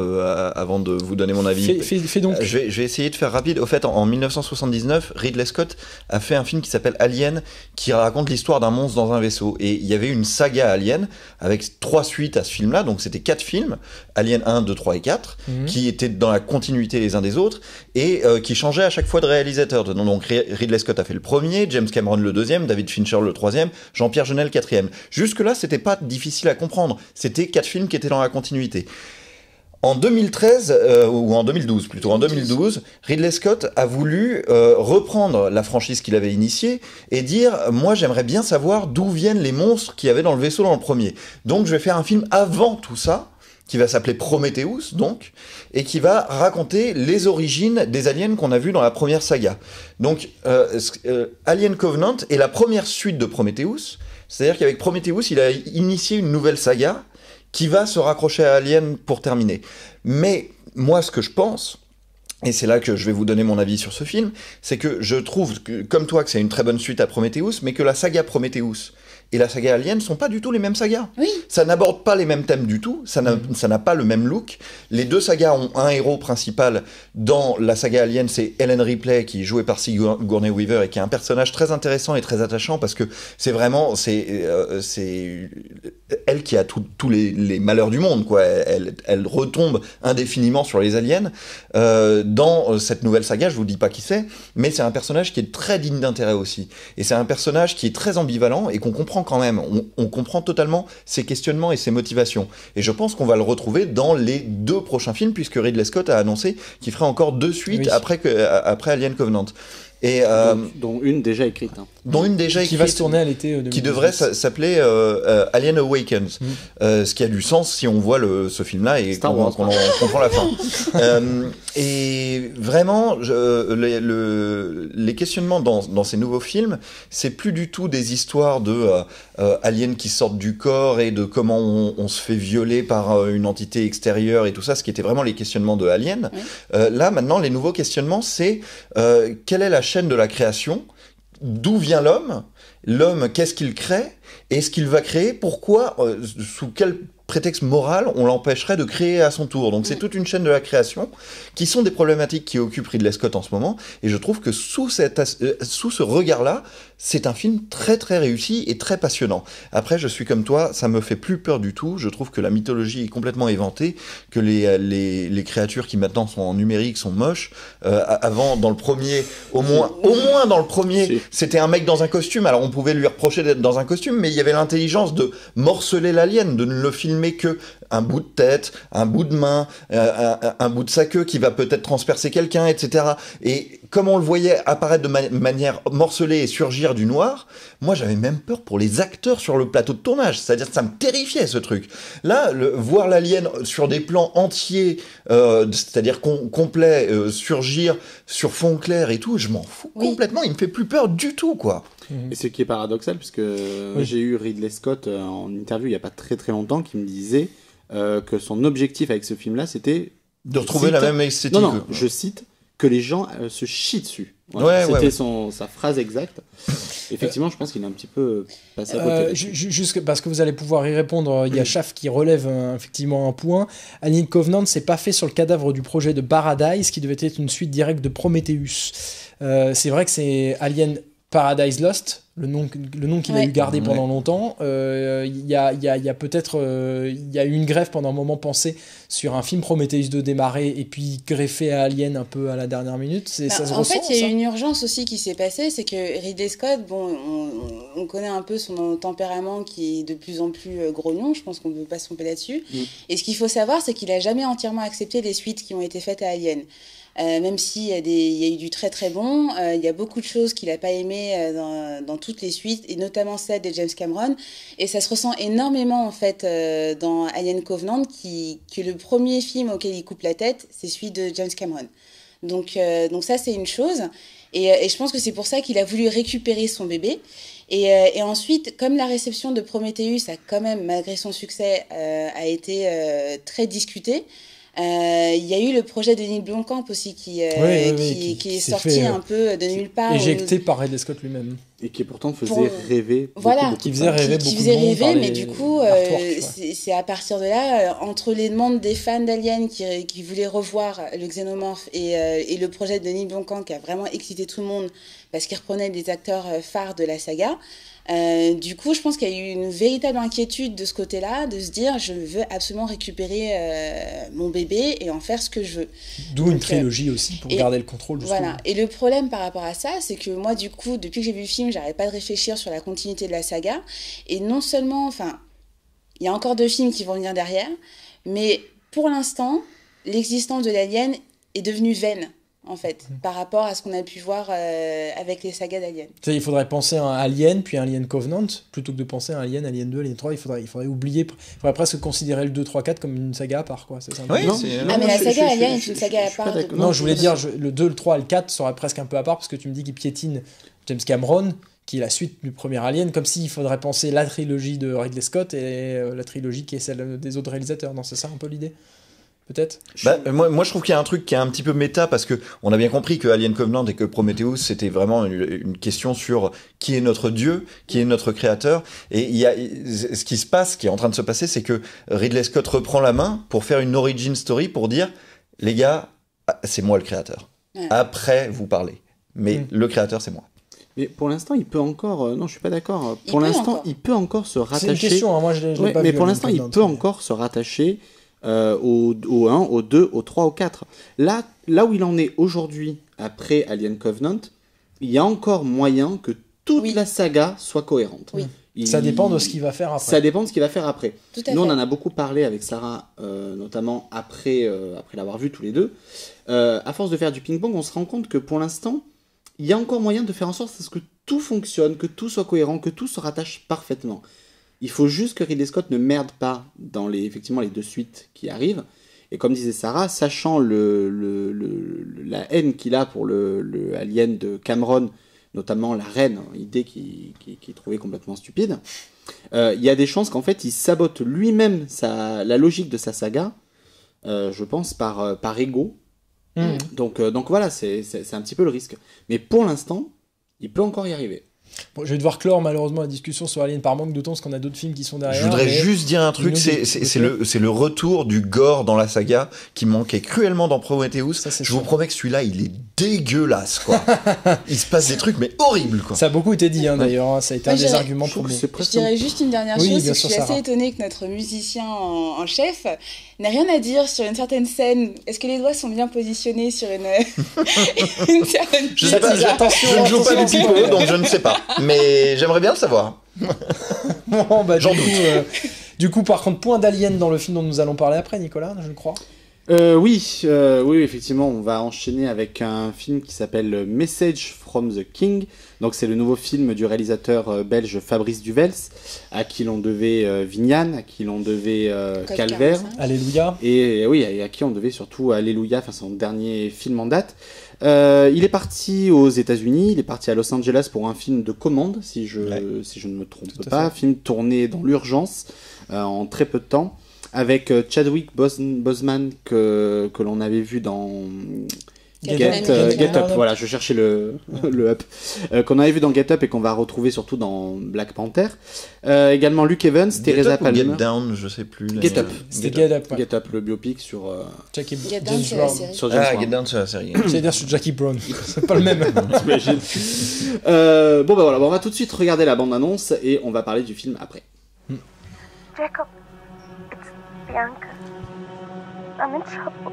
avant de vous donner mon avis? Fais donc. Je vais essayer de faire rapide. Au fait, en 1979, Ridley Scott a fait un film qui s'appelle Alien, qui raconte l'histoire d'un monstre dans un vaisseau. Et il y avait une saga Alien, avec 3 suites à ce film-là, donc c'était 4 films, Alien 1, 2, 3 et 4, qui étaient dans la continuité les uns des autres, et qui changeaient à chaque fois de réalisateur. Donc Ridley Scott a fait le premier, James Cameron le deuxième, David Fincher le troisième, Jean-Pierre Jeunet le quatrième. Jusque-là, c'était pas difficile à comprendre. C'était 4 films qui étaient dans la continuité. En 2013, ou en 2012 plutôt, en 2012, Ridley Scott a voulu reprendre la franchise qu'il avait initiée et dire « Moi, j'aimerais bien savoir d'où viennent les monstres qu'il y avait dans le vaisseau dans le premier. Donc, je vais faire un film avant tout ça, qui va s'appeler Prometheus, donc, et qui va raconter les origines des aliens qu'on a vus dans la première saga. Donc, Alien Covenant est la première suite de Prometheus. C'est-à-dire qu'avec Prometheus, il a initié une nouvelle saga qui va se raccrocher à Alien pour terminer. Mais moi, ce que je pense, et c'est là que je vais vous donner mon avis sur ce film, c'est que je trouve, comme toi, que c'est une très bonne suite à Prometheus, mais que la saga Prometheus et la saga Alien sont pas du tout les mêmes sagas. Oui. Ça n'aborde pas les mêmes thèmes du tout, ça n'a pas le même look. Les deux sagas ont un héros principal. Dans la saga Alien, c'est Ellen Ripley, qui est jouée par Sigourney Weaver, et qui est un personnage très intéressant et très attachant, parce que c'est vraiment, c'est elle qui a tous les malheurs du monde, quoi. Elle retombe indéfiniment sur les aliens. Dans cette nouvelle saga, je vous dis pas qui c'est, mais c'est un personnage qui est très digne d'intérêt aussi. Et c'est un personnage qui est très ambivalent et qu'on comprend quand même. On comprend totalement ses questionnements et ses motivations. Et je pense qu'on va le retrouver dans les 2 prochains films, puisque Ridley Scott a annoncé qu'il ferait encore 2 suites après Alien Covenant. Et, dont une déjà écrite. Dont une déjà écrite. Qui va se tourner à l'été 2018. Qui devrait s'appeler Alien Awakens. Ce qui a du sens si on voit ce film-là et qu'on comprend la fin. Et vraiment, les questionnements dans ces nouveaux films, c'est plus du tout des histoires de aliens qui sortent du corps et de comment on se fait violer par une entité extérieure et tout ça, ce qui était vraiment les questionnements de Alien. Oui. Là, maintenant, les nouveaux questionnements, c'est quelle est la chaîne de la création, d'où vient l'homme, qu'est-ce qu'il crée, et ce qu'il va créer, pourquoi, sous quel prétexte moral on l'empêcherait de créer à son tour. Donc c'est toute une chaîne de la création qui sont des problématiques qui occupent Ridley Scott en ce moment, et je trouve que sous ce regard-là, c'est un film très très réussi et très passionnant. Après, je suis comme toi, ça me fait plus peur du tout, je trouve que la mythologie est complètement éventée, que les créatures qui maintenant sont en numérique sont moches. Avant, dans le premier, au moins dans le premier, c'était un mec dans un costume, alors on pouvait lui reprocher d'être dans un costume, mais il y avait l'intelligence de morceler l'alien, de ne le filmer que un bout de tête, un bout de main, un bout de sa queue qui va peut-être transpercer quelqu'un, etc. Et comme on le voyait apparaître de manière morcelée et surgir du noir, moi j'avais même peur pour les acteurs sur le plateau de tournage, c'est-à-dire que ça me terrifiait ce truc. Là, voir l'alien sur des plans entiers, c'est-à-dire complet, surgir sur fond clair et tout, je m'en fous complètement, il me fait plus peur du tout, quoi. Et ce qui est paradoxal, puisque j'ai eu Ridley Scott en interview il n'y a pas très très longtemps qui me disait que son objectif avec ce film-là, c'était de retrouver la même esthétique. Non, je cite, que les gens se chient dessus. Voilà, c'était sa phrase exacte. Effectivement, je pense qu'il est un petit peu passé à côté. Juste parce que vous allez pouvoir y répondre, il y a Chaf qui relève effectivement un point. Alien Covenant, c'est pas fait sur le cadavre du projet de Paradise, qui devait être une suite directe de Prometheus. C'est vrai que c'est Alien Paradise Lost, le nom qu'il a eu gardé pendant longtemps. Il y a peut-être il y a eu une greffe pendant un moment pensée sur un film Prometheus 2 démarré et puis greffé à Alien un peu à la dernière minute. Ça se ressent, en fait, il y a eu une urgence aussi qui s'est passée, c'est que Ridley Scott, on connaît un peu son tempérament qui est de plus en plus grognon, je pense qu'on ne peut pas se tromper là-dessus. Et ce qu'il faut savoir, c'est qu'il n'a jamais entièrement accepté les suites qui ont été faites à Alien. Même s'il y a eu du très très bon, il y a beaucoup de choses qu'il n'a pas aimées dans toutes les suites, et notamment celle de James Cameron, et ça se ressent énormément en fait dans Alien Covenant, que le premier film auquel il coupe la tête, c'est celui de James Cameron. Donc ça c'est une chose, et je pense que c'est pour ça qu'il a voulu récupérer son bébé. Et ensuite, comme la réception de Prometheus a quand même, malgré son succès, a été très discutée, Il y a eu le projet de Neil Blomkamp aussi qui est sorti un peu de nulle part. Éjecté par Ridley Scott lui-même. Et qui pourtant faisait rêver. Qui faisait rêver beaucoup de monde. Mais du coup, c'est à partir de là, entre les demandes des fans d'Alien qui voulaient revoir le xénomorphe et le projet de Neil Blomkamp qui a vraiment excité tout le monde parce qu'il reprenait des acteurs phares de la saga. Du coup, je pense qu'il y a eu une véritable inquiétude de ce côté-là, de se dire je veux absolument récupérer mon bébé et en faire ce que je veux. D'où une trilogie aussi pour garder le contrôle. Voilà. Et le problème par rapport à ça, c'est que moi, du coup, depuis que j'ai vu le film, j'arrête pas de réfléchir sur la continuité de la saga. Et non seulement, il y a encore 2 films qui vont venir derrière, mais pour l'instant, l'existence de l'Alien est devenue vaine. En fait, par rapport à ce qu'on a pu voir avec les sagas d'Alien. Il faudrait penser à un Alien, puis un Alien Covenant, plutôt que de penser à un Alien, Alien 2, Alien 3, il faudrait oublier, il faudrait presque considérer le 2, 3, 4 comme une saga à part, quoi. C'est ça, oui, mais la saga Alien est une saga à part. Non, je voulais dire, le 2, le 3 et le 4 seraient presque un peu à part, parce que tu me dis qu'il piétine James Cameron, qui est la suite du premier Alien, comme s'il faudrait penser la trilogie de Ridley Scott et la trilogie qui est celle des autres réalisateurs. Non, c'est ça un peu l'idée ? Peut-être. Moi je trouve qu'il y a un truc qui est un petit peu méta parce que on a bien compris que Alien Covenant et que Prometheus c'était vraiment une question sur qui est notre dieu, qui est notre créateur, et il y a ce qui se passe, qui est en train de se passer, c'est que Ridley Scott reprend la main pour faire une origin story pour dire les gars, c'est moi le créateur. Après vous parlez, mais le créateur c'est moi. Mais pour l'instant, il peut encore. Non, je suis pas d'accord. Pour l'instant, il peut encore se rattacher. C'est une question, hein, moi je l'ai pas vu. Mais pour l'instant, il peut encore se rattacher au 1, au 2, au 3, au 4. Là où il en est aujourd'hui, après Alien Covenant, il y a encore moyen que toute la saga soit cohérente. Oui. Ça dépend de ce qu'il va faire après. Ça dépend de ce qu'il va faire après. Nous, on en a beaucoup parlé avec Sarah, notamment après l'avoir vu tous les deux. À force de faire du ping-pong, on se rend compte que pour l'instant, il y a encore moyen de faire en sorte que tout fonctionne, que tout soit cohérent, que tout se rattache parfaitement. Il faut juste que Ridley Scott ne merde pas dans effectivement les 2 suites qui arrivent. Et comme disait Sarah, sachant la haine qu'il a pour le Alien de Cameron, notamment la reine, idée qu'il trouvait complètement stupide, il y a des chances qu'en fait il sabote lui-même la logique de sa saga, je pense, par ego. Donc voilà, c'est un petit peu le risque. Mais pour l'instant, il peut encore y arriver. Bon, je vais devoir clore malheureusement la discussion sur Alien par manque de temps, parce qu'on a d'autres films qui sont derrière. Je voudrais juste dire un truc, c'est le retour du gore dans la saga qui manquait cruellement dans Prometheus. Je vous promets que celui-là, il est dégueulasse, quoi. Il se passe des trucs, mais horribles, quoi. Ça a beaucoup été dit, hein, d'ailleurs. Hein, ça a été un des arguments pour nous. Je dirais juste une dernière chose, c'est que je suis assez étonnée que notre musicien en chef n'a rien à dire sur une certaine scène. Est-ce que les doigts sont bien positionnés sur une certaine... Je sais pas, je ne joue pas du pipeau, donc je ne sais pas. Mais j'aimerais bien le savoir. Bon, du coup, par contre, point d'Alien dans le film dont nous allons parler après, Nicolas, je crois. Oui, effectivement, on va enchaîner avec un film qui s'appelle Message from the King. Donc, c'est le nouveau film du réalisateur belge Fabrice Duvels, à qui l'on devait Vignane, à qui l'on devait Calvaire. Alléluia. Et oui, et à qui on devait surtout Alléluia, enfin son dernier film en date. Il est parti aux États-Unis, il est parti à Los Angeles pour un film de commande, si je ne me trompe pas. Film tourné dans l'urgence, en très peu de temps, avec Chadwick Boseman que l'on avait vu dans Get Up. Voilà, je cherchais le Up. Qu'on avait vu dans Get Up et qu'on va retrouver surtout dans Black Panther. Également Luke Evans, Teresa Palmer. Get Down, je sais plus. Get Up. Get Up. Get Up, le biopic sur Jackie Get Down, c'est la série. Get Down, c'est la série. J'allais dire sur Jackie Brown. C'est pas le même. T'imagines. Bon bah voilà, on va tout de suite regarder la bande-annonce et on va parler du film après. Jacob, it's Bianca. I'm in trouble.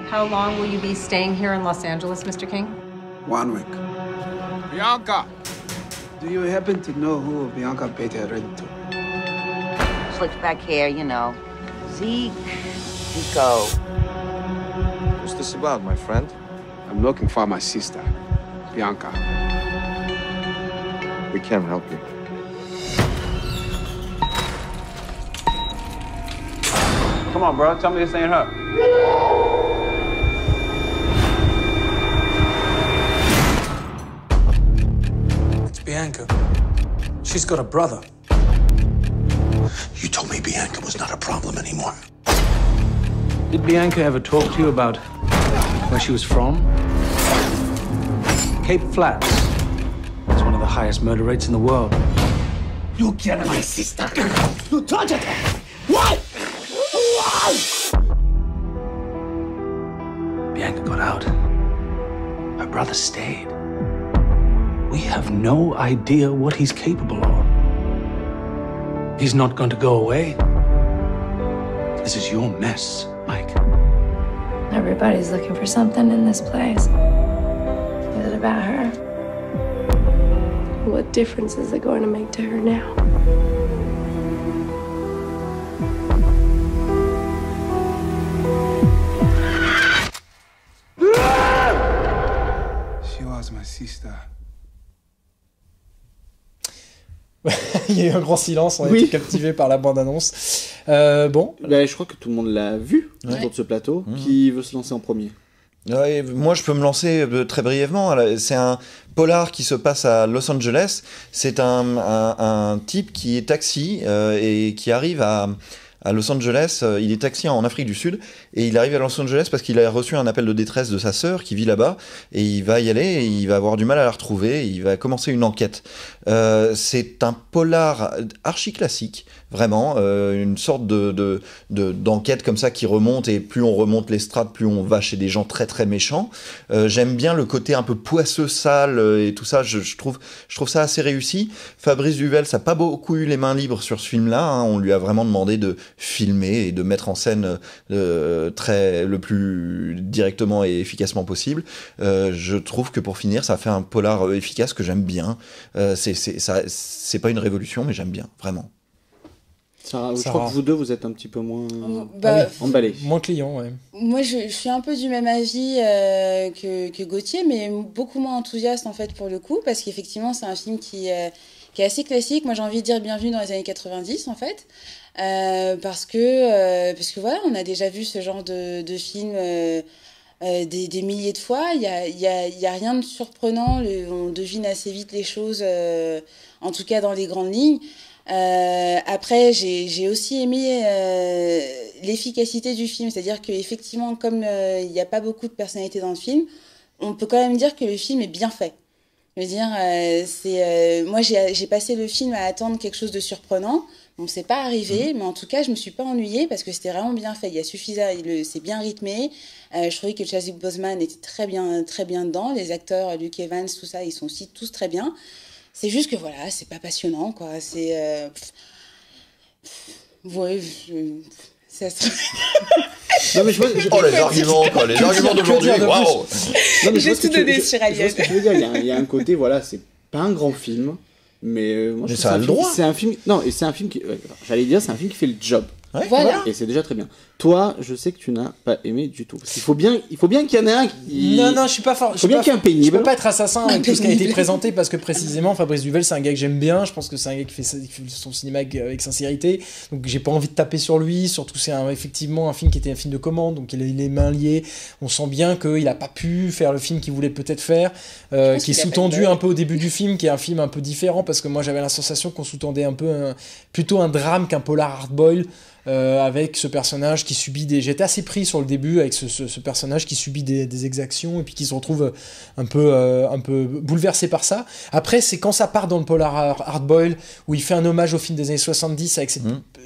How long will you be staying here in Los Angeles, Mr. King? 1 week. Bianca! Do you happen to know who Bianca paid her rent to? Slicks back hair, you know. Zico. What's this about, my friend? I'm looking for my sister, Bianca. We can't help you. Come on, bro. Tell me this ain't her. It's Bianca. She's got a brother. You told me Bianca was not a problem anymore. Did Bianca ever talk to you about where she was from? Cape Flats is one of the highest murder rates in the world. You killed my sister. You tortured her. Why? Why? Bianca got out. Her brother stayed. We have no idea what he's capable of. He's not going to go away. This is your mess, Mike. Everybody's looking for something in this place. Is it about her? What difference is it going to make to her now? She was my sister. Il y a eu un grand silence, on a été captivé par la bande-annonce. Bon. Bah, je crois que tout le monde l'a vu autour de ce plateau. Qui veut se lancer en premier? Ouais, moi, je peux me lancer très brièvement. C'est un polar qui se passe à Los Angeles. C'est un type qui est taxi et qui arrive à Los Angeles. Il est taxi en Afrique du Sud et il arrive à Los Angeles parce qu'il a reçu un appel de détresse de sa sœur qui vit là-bas et il va y aller et il va avoir du mal à la retrouver. Il va commencer une enquête. C'est un polar archi classique. Vraiment, une sorte d'enquête comme ça qui remonte, et plus on remonte les strates, plus on va chez des gens très très méchants. J'aime bien le côté un peu poisseux, sale et tout ça, je trouve ça assez réussi. Fabrice Duvel, ça n'a pas beaucoup eu les mains libres sur ce film-là, hein. On lui a vraiment demandé de filmer et de mettre en scène le plus directement et efficacement possible. Je trouve que pour finir, ça fait un polar efficace que j'aime bien. C'est pas une révolution, mais j'aime bien, vraiment. Sarah, je crois que vous deux, vous êtes un petit peu moins emballés. Moins clients, ouais. Moi, je suis un peu du même avis que Gauthier, mais beaucoup moins enthousiaste, en fait, pour le coup, parce qu'effectivement, c'est un film qui est assez classique. Moi, j'ai envie de dire bienvenue dans les années 90, en fait, parce que voilà, on a déjà vu ce genre de film des milliers de fois. Il y a rien de surprenant, on devine assez vite les choses, en tout cas dans les grandes lignes. Après, j'ai aussi aimé l'efficacité du film, c'est-à-dire qu'effectivement, comme il n'y a pas beaucoup de personnalités dans le film, on peut quand même dire que le film est bien fait. Je veux dire, moi j'ai passé le film à attendre quelque chose de surprenant. Bon, c'est pas arrivé, mais en tout cas, je me suis pas ennuyée parce que c'était vraiment bien fait. Il y a suffisant, c'est bien rythmé. Je trouvais que Chadwick Boseman était très bien dedans. Les acteurs, Luke Evans, tout ça, ils sont aussi tous très bien. C'est juste que voilà, c'est pas passionnant, quoi. C'est. Ouais, ça se. Non, mais je vois, les arguments, quoi. Les arguments d'aujourd'hui, waouh! J'ai tout donné sur Alien. Je vois ce que tu veux dire. Il y a un côté, voilà, c'est pas un grand film, mais moi, je ça a le droit. C'est un film. Non, et c'est un film qui. J'allais dire, c'est un film qui fait le job. Ouais, voilà. Et c'est déjà très bien. Toi, je sais que tu n'as pas aimé du tout. Parce qu'il faut bien qu'il y en ait un qui... Non, je suis pas fort. Il faut bien qu'il y ait un pénible. Je peux pas être assassin avec tout ce qui a été présenté parce que précisément, Fabrice Duvel, c'est un gars que j'aime bien. Je pense que c'est un gars qui fait son cinéma avec sincérité. Donc j'ai pas envie de taper sur lui. Surtout, c'est effectivement un film qui était un film de commande. Donc il a les mains liées. On sent bien qu'il a pas pu faire le film qu'il voulait peut-être faire. Qui est sous-tendu un peu au début du film, qui est un film un peu différent parce que moi j'avais la sensation qu'on sous-tendait un peu plutôt un drame qu'un polar hard-boiled. Avec ce personnage qui subit j'étais assez pris sur le début avec ce personnage qui subit des exactions et puis qui se retrouve un peu bouleversé par ça. Après, c'est quand ça part dans le polar hard-boiled où il fait un hommage au film des années 70 avec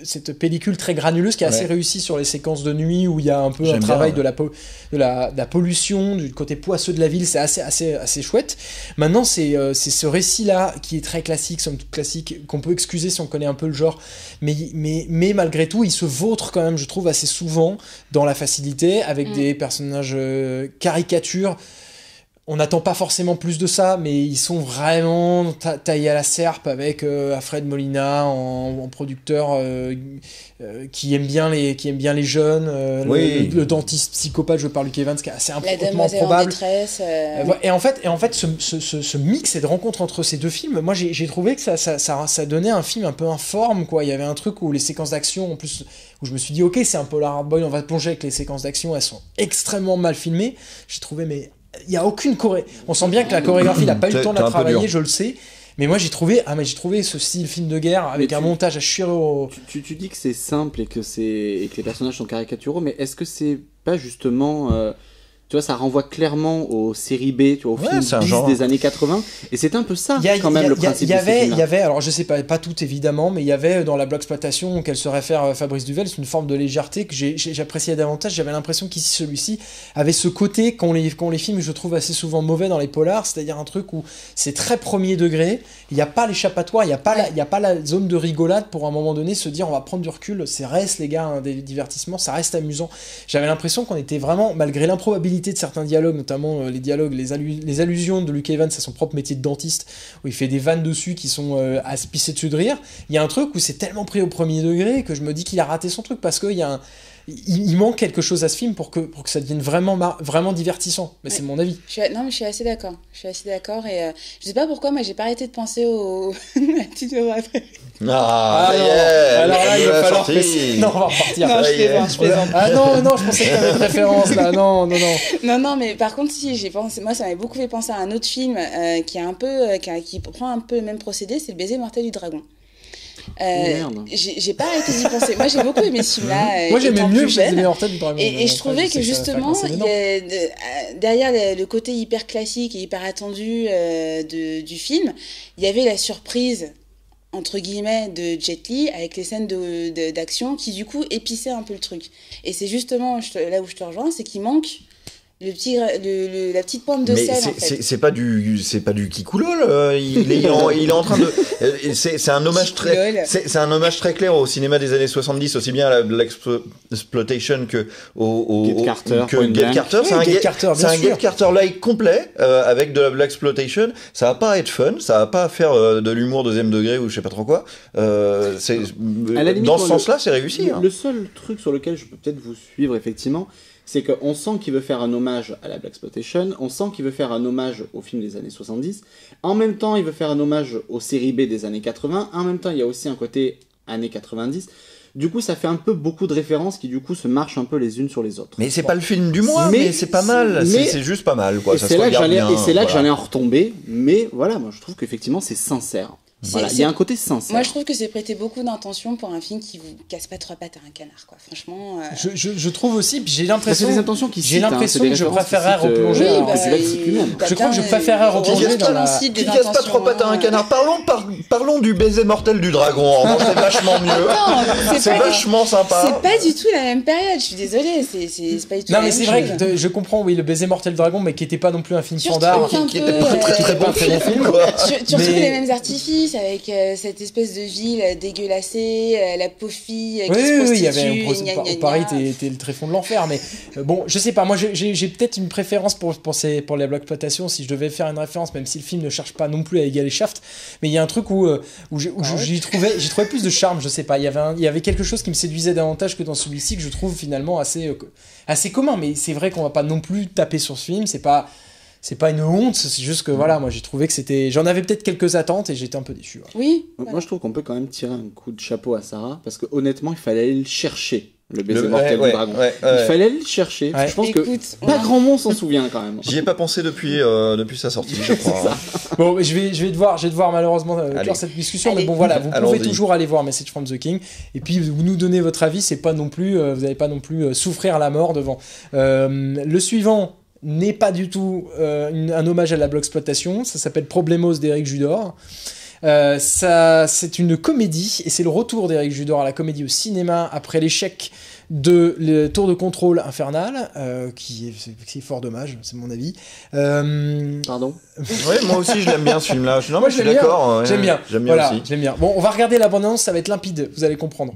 cette pellicule très granuleuse qui est assez réussie sur les séquences de nuit où il y a un peu un travail de la pollution, du côté poisseux de la ville. C'est assez chouette. Maintenant, c'est ce récit-là qui est très classique, somme toute classique, qu'on peut excuser si on connaît un peu le genre, mais malgré tout, il se vautre quand même, je trouve, assez souvent dans la facilité, avec des personnages caricatures. On n'attend pas forcément plus de ça, mais ils sont vraiment taillés à la serpe avec Alfred Molina en producteur qui aime bien les jeunes, le dentiste psychopathe joué par Luke Evans qui est assez improbable. Et en fait, ce mix et de rencontre entre ces deux films, moi j'ai trouvé que ça donnait un film un peu informe, quoi. Il y avait un truc où les séquences d'action, en plus, où je me suis dit ok, c'est un polar hard-boiled, on va plonger avec les séquences d'action, elles sont extrêmement mal filmées. J'ai trouvé il n'y a aucune on sent bien que la chorégraphie, il n'a pas eu le temps de la travailler, je le sais. Mais moi j'ai trouvé ce style film de guerre avec un montage à chier au... Tu dis que c'est simple et que les personnages sont caricaturaux, mais est-ce que c'est pas justement... tu vois, ça renvoie clairement aux séries B, tu vois, aux films bis des années 80. Et c'est un peu ça, quand même, le principe de ces films-là. Il y avait, alors je sais pas tout évidemment, mais il y avait dans la blaxploitation auquel se réfère Fabrice Duvel, c'est une forme de légèreté que j'appréciais davantage. J'avais l'impression qu'ici, celui-ci avait ce côté qu'ont les films, je trouve assez souvent mauvais dans les polars, c'est-à-dire un truc où c'est très premier degré, il n'y a pas l'échappatoire, il n'y a pas la zone de rigolade pour à un moment donné se dire on va prendre du recul, ça reste les gars, des divertissements, ça reste amusant. J'avais l'impression qu'on était vraiment, malgré l'improbabilité de certains dialogues, notamment les dialogues, les allusions de Luke Evans à son propre métier de dentiste, où il fait des vannes dessus qui sont à se pisser dessus de rire. Il y a un truc où c'est tellement pris au premier degré que je me dis qu'il a raté son truc, parce qu'il y a il manque quelque chose à ce film pour que ça devienne vraiment divertissant. Mais c'est mon avis. Je suis assez d'accord. Et je sais pas pourquoi, moi j'ai pas arrêté de penser au la petite après. Ah, non. Alors là, il va falloir que... Non, on va repartir. Non, je plaisante. Ah non, je pensais que t'avais une référence là. Non. Non, mais par contre, si, j'ai pensé... Moi, ça m'avait beaucoup fait penser à un autre film qui prend un peu le même procédé, c'est Le baiser mortel du dragon. J'ai pas arrêté d'y penser. Moi, j'ai beaucoup aimé ce film-là. Moi, j'aimais mieux Le baiser mortel du dragon. Et je trouvais que justement, derrière le côté hyper classique et hyper attendu du film, il y avait la surprise entre guillemets de Jet Li avec les scènes d'action qui du coup épiçaient un peu le truc. Et c'est justement là où je te rejoins, c'est qu'il manque la petite pointe de sel. En fait. C'est pas du kikoulol. Il est en train de. C'est un hommage très clair au cinéma des années 70, aussi bien à l'exploitation que Get Carter. C'est un Get Carter-like complet avec de la blaxploitation. Ça va pas être fun, ça va pas faire de l'humour deuxième degré ou je sais pas trop quoi. Dans ce sens-là, c'est réussi. Le seul truc sur lequel je peux peut-être vous suivre effectivement, c'est qu'on sent qu'il veut faire un hommage à la blaxploitation, on sent qu'il veut faire un hommage aux films des années 70, en même temps il veut faire un hommage aux séries B des années 80, en même temps il y a aussi un côté années 90, du coup ça fait un peu beaucoup de références qui du coup se marchent un peu les unes sur les autres. Mais c'est pas le film du mois, mais c'est pas mal, c'est juste pas mal quoi. Et c'est là que j'en ai en retombé, mais voilà, moi je trouve qu'effectivement c'est sincère. Voilà, il y a un côté sincère. Moi, je trouve que c'est prêter beaucoup d'intention pour un film qui vous casse pas trois pattes à un canard, quoi. Franchement. Je trouve aussi, puis j'ai l'impression. C'est des intentions qui j'ai l'impression que je préférerais replonger. Je crois que je préférerais replonger dans la. Qui casse pas trois pattes à un canard. Parlons du baiser mortel du dragon. C'est vachement mieux. C'est vachement sympa. C'est pas du tout la même période. Je suis désolée. C'est pas du tout. Non, mais c'est vrai que je comprends. Oui, le baiser mortel du dragon, mais qui était pas non plus un film standard. Qui était pas très bon film. Tu retrouves les mêmes artifices. Avec cette espèce de ville dégueulassée, la pauvre fille qui se prostitue. Oui, il y avait Paris, t'es le tréfonds de l'enfer, mais bon, je sais pas, moi j'ai peut-être une préférence pour la blaxploitation si je devais faire une référence, même si le film ne cherche pas non plus à égaler Shaft, mais il y a un truc où j'y trouvais plus de charme, je sais pas, il y avait quelque chose qui me séduisait davantage que dans celui-ci, que je trouve finalement assez commun, mais c'est vrai qu'on va pas non plus taper sur ce film, c'est pas une honte, c'est juste que voilà, moi j'ai trouvé que c'était... J'en avais peut-être quelques attentes et j'étais un peu déçu. Ouais. Oui. Moi je trouve qu'on peut quand même tirer un coup de chapeau à Sarah, parce que honnêtement il fallait aller le chercher, le baiser mortel du dragon. Il fallait aller le chercher. Je pense que pas grand monde s'en souvient quand même. J'y ai pas pensé depuis sa sortie, je crois. Bon, je vais devoir malheureusement clore cette discussion, mais bon voilà, vous pouvez toujours aller voir Message from the King, et puis vous nous donnez votre avis, c'est pas non plus, vous n'allez pas non plus souffrir la mort devant. Le suivant n'est pas du tout un hommage à la blaxploitation, ça s'appelle Problemos d'Éric Judor. C'est une comédie et c'est le retour d'Éric Judor à la comédie au cinéma après l'échec de le Tour de contrôle infernal, qui est fort dommage, c'est mon avis. Pardon. Ouais, moi aussi je l'aime bien ce film-là. Non, moi je suis d'accord. J'aime bien. Voilà, aussi. J'aime bien. Bon, on va regarder la bande-annonce, ça va être limpide, vous allez comprendre.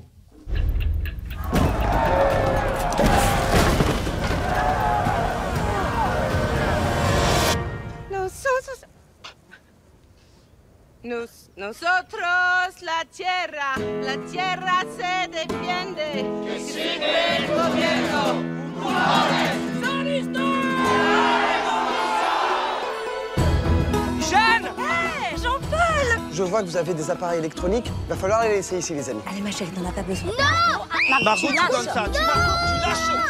Nosotros, la tierra se defiende. Que sigue el gobierno. Jeanne! Hey, Jean-Paul! Je vois que vous avez des appareils électroniques. Il va falloir les laisser ici, les amis. Allez, ma chérie, t'en as pas besoin. Non! Margot, tu donnes ça.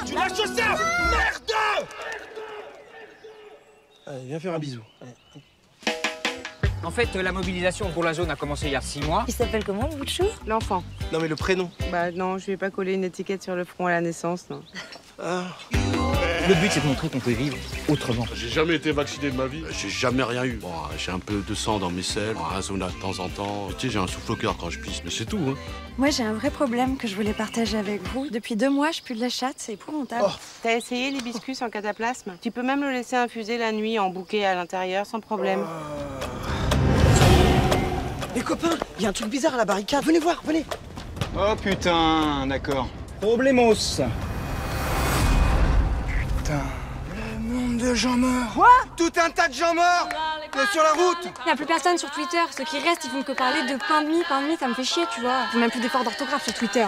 Tu lâches ça! Merde! Allez, viens faire un bisou. Allez. En fait, la mobilisation pour la zone a commencé il y a 6 mois. Il s'appelle comment, le bout de chou? L'enfant. Non, mais le prénom. Bah non, je lui ai pas collé une étiquette sur le front à la naissance, non. Ah. Le but, c'est de montrer qu'on peut vivre autrement. J'ai jamais été vacciné de ma vie. J'ai jamais rien eu. Bon, j'ai un peu de sang dans mes selles, un zona de temps en temps. Tu sais, j'ai un souffle au cœur quand je pisse, mais c'est tout. Hein. Moi, j'ai un vrai problème que je voulais partager avec vous. Depuis 2 mois, je pue de la chatte, c'est épouvantable. Oh. T'as essayé l'hibiscus en cataplasme? Tu peux même le laisser infuser la nuit en bouquet à l'intérieur, sans problème. Les copains, il y a un truc bizarre à la barricade. Venez voir, venez. Oh putain, d'accord. Problemos. Putain. Le nombre de gens morts. Quoi? Tout un tas de gens morts sur la route. Il n'y a plus personne sur Twitter. Ceux qui restent, ils font que parler de pain de mie, ça me fait chier, tu vois. Ils font même plus d'efforts d'orthographe sur Twitter.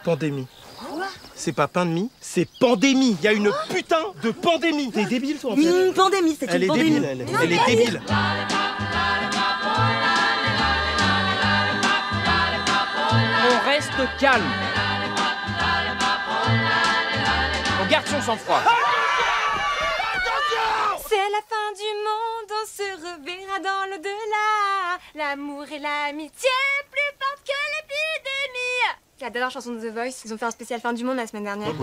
Pandémie. Quoi? C'est pas pain de mie, c'est pandémie. Il y a une putain de pandémie. T'es débile, toi, en fait. Une pandémie, c'est une pandémie. Elle est débile. On reste calme. On garde son sang-froid. C'est la fin du monde, on se reverra dans l'au-delà. L'amour et l'amitié plus fortes que l'épidémie. C'est la dernière chanson de The Voice. Ils ont fait un spécial fin du monde la semaine dernière.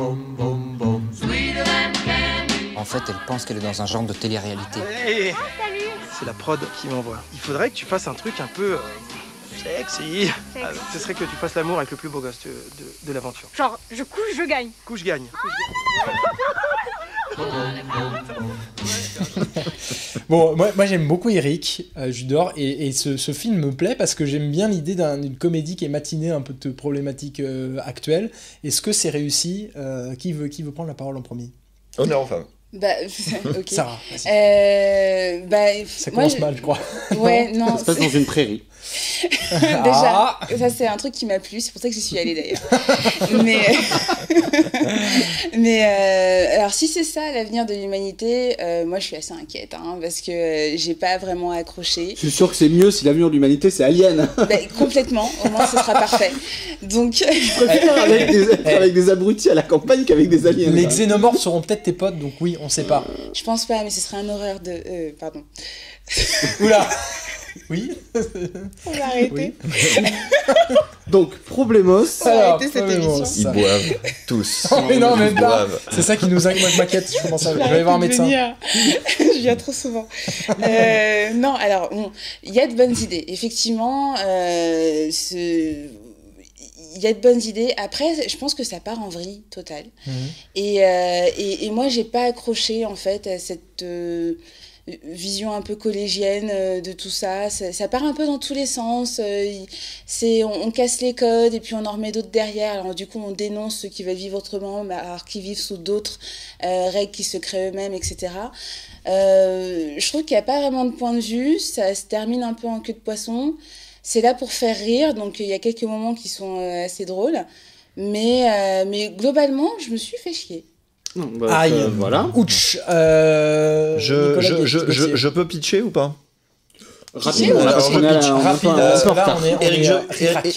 En fait, elle pense qu'elle est dans un genre de télé-réalité. Hey, salut. c'est la prod qui m'envoie. Il faudrait que tu fasses un truc un peu sexy. Ce serait que tu fasses l'amour avec le plus beau gosse de l'aventure. Genre, je couche, je gagne. Couche, gagne. Bon, moi j'aime beaucoup Eric Judor et ce film me plaît parce que j'aime bien l'idée d'une comédie qui est matinée un peu de problématiques actuelles. Est-ce que c'est réussi? Qui veut prendre la parole en premier? Honneur aux femmes. Bah, ok. Sarah, ça commence mal, je crois. Ouais, non. Ça se passe dans une prairie. Déjà, ça c'est un truc qui m'a plu, c'est pour ça que j'y suis allée d'ailleurs. mais alors si c'est ça l'avenir de l'humanité, moi je suis assez inquiète parce que j'ai pas vraiment accroché. Je suis sûr que c'est mieux si l'avenir de l'humanité c'est Alien. Complètement, au moins ce sera parfait. Donc je préfère avec des abrutis à la campagne qu'avec des aliens. Les xénomorphes seront peut-être tes potes, donc oui, on sait pas. Je pense pas, mais ce serait un horreur de pardon. Oula. Oui. On va arrêter. Oui. Donc, Problemos. On va arrêter cette émission. Ils boivent tous. Oh, mais non, même pas. C'est ça qui nous inquiète. Moi, je m'inquiète. Je commence à. Je vais aller voir un médecin. Je viens trop souvent. Non, alors, il y a de bonnes idées. Effectivement, il y a de bonnes idées. Après, je pense que ça part en vrille totale. Et moi, j'ai pas accroché en fait à cette vision un peu collégienne de tout ça. Ça part un peu dans tous les sens. On casse les codes et puis on en remet d'autres derrière. Alors du coup, on dénonce ceux qui veulent vivre autrement, alors qu'ils vivent sous d'autres règles qui se créent eux-mêmes, etc. Je trouve qu'il n'y a pas vraiment de point de vue. Ça se termine un peu en queue de poisson. C'est là pour faire rire, donc il y a quelques moments qui sont assez drôles. Mais globalement, je me suis fait chier. Non, aïe, voilà. Ouch. Je peux pitcher ou pas? Rapide.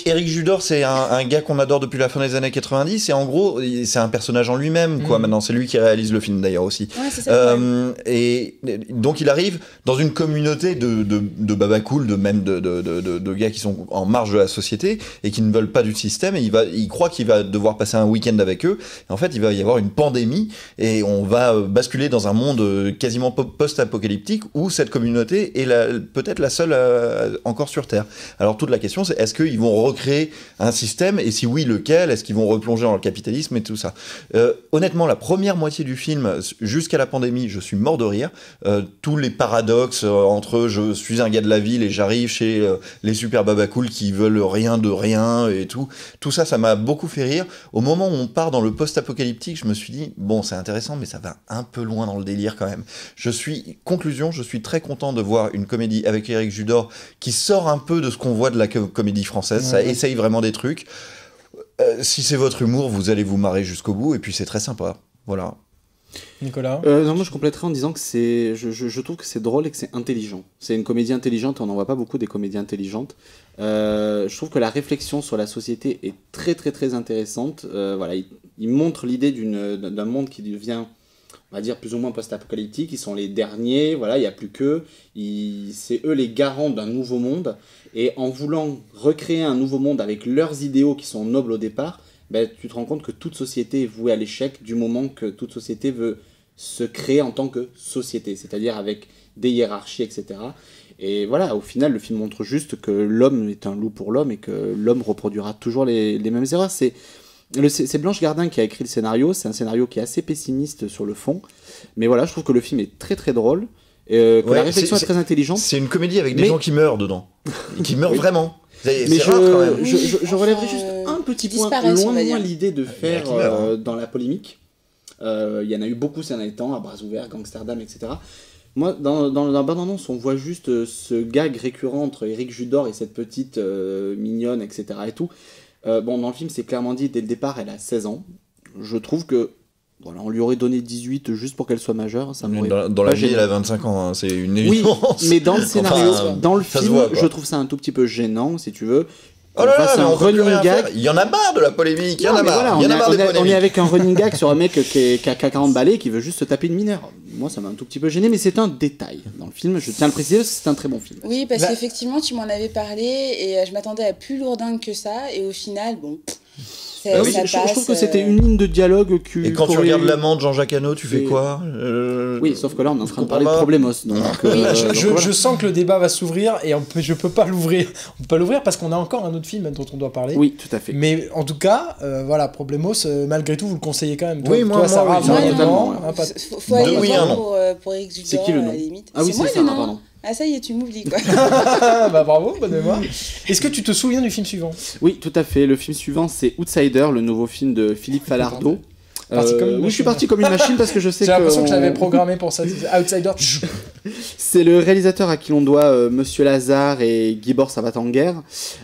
Eric Judor, c'est un gars qu'on adore depuis la fin des années 90 et en gros, c'est un personnage en lui-même, quoi. Maintenant, c'est lui qui réalise le film d'ailleurs aussi. Ouais, c'est ça, et donc, il arrive dans une communauté de babacool, de gars qui sont en marge de la société et qui ne veulent pas du système. Et il croit qu'il va devoir passer un week-end avec eux. Et en fait, il va y avoir une pandémie et on va basculer dans un monde quasiment post-apocalyptique où cette communauté est peut-être la seule encore sur Terre. Alors toute la question c'est est-ce qu'ils vont recréer un système et si oui lequel? Est-ce qu'ils vont replonger dans le capitalisme et tout ça? Honnêtement la première moitié du film jusqu'à la pandémie je suis mort de rire. Tous les paradoxes entre je suis un gars de la ville et j'arrive chez les super babacools qui veulent rien de rien et tout ça m'a beaucoup fait rire. Au moment où on part dans le post-apocalyptique je me suis dit bon c'est intéressant mais ça va un peu loin dans le délire quand même. Je suis très content de voir une comédie avec Eric Judor qui sort un peu de ce qu'on voit de la comédie française, ça essaye vraiment des trucs. Si c'est votre humour, vous allez vous marrer jusqu'au bout et puis c'est très sympa. Voilà. Nicolas non, moi je compléterai en disant que je trouve que c'est drôle et que c'est intelligent. C'est une comédie intelligente et on n'en voit pas beaucoup des comédies intelligentes. Je trouve que la réflexion sur la société est très très très intéressante. Voilà, il montre l'idée d'un monde qui devient on va dire plus ou moins post-apocalyptiques, ils sont les derniers, voilà, il n'y a plus qu'eux, c'est eux les garants d'un nouveau monde, et en voulant recréer un nouveau monde avec leurs idéaux qui sont nobles au départ, ben, tu te rends compte que toute société est vouée à l'échec du moment que toute société veut se créer en tant que société, c'est-à-dire avec des hiérarchies, etc. Et voilà, au final, le film montre juste que l'homme est un loup pour l'homme et que l'homme reproduira toujours les mêmes erreurs. C'est Blanche Gardin qui a écrit le scénario, c'est un scénario qui est assez pessimiste sur le fond, mais voilà, je trouve que le film est très très drôle, que la réflexion est très intelligente. C'est une comédie avec des gens qui meurent dedans, et qui meurent vraiment. Mais je relèverais juste un petit point, loin l'idée de faire dans la polémique. Il y en a eu beaucoup ces derniers temps, à bras ouverts, Gangsterdam, etc. Moi, dans la bande-annonce, on voit juste ce gag récurrent entre Éric Judor et cette petite mignonne, etc. et tout. Bon, dans le film, c'est clairement dit, dès le départ, elle a 16 ans. Je trouve que, voilà, on lui aurait donné 18 juste pour qu'elle soit majeure. Ça dans la vie, elle a 25 ans, hein, c'est une évidence. Oui, mais dans le scénario, dans le film, je trouve ça un tout petit peu gênant, si tu veux. Oh là là, un running gag. Il y en a marre de la polémique, il y en a marre. On est avec un running gag sur un mec qui a 40 balais qui veut juste se taper une mineure. Moi, ça m'a un tout petit peu gêné, mais c'est un détail dans le film. Je tiens à le préciser parce que c'est un très bon film. Oui, parce qu'effectivement, tu m'en avais parlé et je m'attendais à plus lourdingue que ça. Et au final, bon... je trouve que c'était une ligne de dialogue Et quand tu regardes L'Amant de Jean-Jacques Hano, tu fais quoi Oui, sauf que là, on est en train de parler de Problemos. Donc, je sens que le débat va s'ouvrir et je peux pas l'ouvrir. On peut pas l'ouvrir parce qu'on a encore un autre film dont on doit parler. Oui, tout à fait. Mais en tout cas, voilà, Problemos, malgré tout, vous le conseillez quand même. Oui, moi, Sarah, totalement. Faut aller pour Éric Judor, c'est qui le nom? à la limite. Ah oui, c'est ça, pardon. Ah ça y est, tu m'oublies quoi. Bah bravo, bonne mémoire. Est-ce que tu te souviens du film suivant? Oui, tout à fait. Le film suivant, c'est Outsider, le nouveau film de Philippe Falardeau. Oui, je suis parti comme une machine parce que je sais que... J'ai l'impression que je l'avais programmé pour ça. Outsider. C'est le réalisateur à qui l'on doit Monsieur Lazare et Gibor Savatanguer.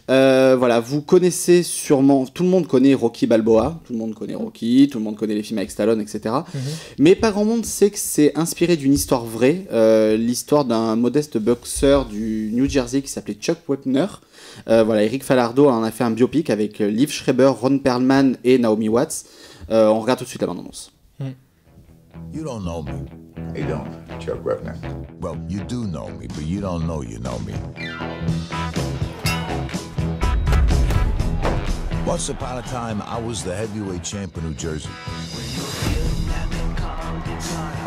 Voilà, vous connaissez sûrement... Tout le monde connaît Rocky Balboa. Tout le monde connaît Rocky. Tout le monde connaît les films avec Stallone, etc. Mais pas grand monde sait que c'est inspiré d'une histoire vraie. L'histoire d'un modeste boxeur du New Jersey qui s'appelait Chuck Wepner. Voilà, Eric Falardeau en a fait un biopic avec Liv Schreiber, Ron Perlman et Naomi Watts. On regarde tout de suite la bande-annonce. You don't know me. You don't, Chuck Wepner. Well, you do know me, but you don't know you know me. Once upon a time, I was the heavyweight champ in New Jersey.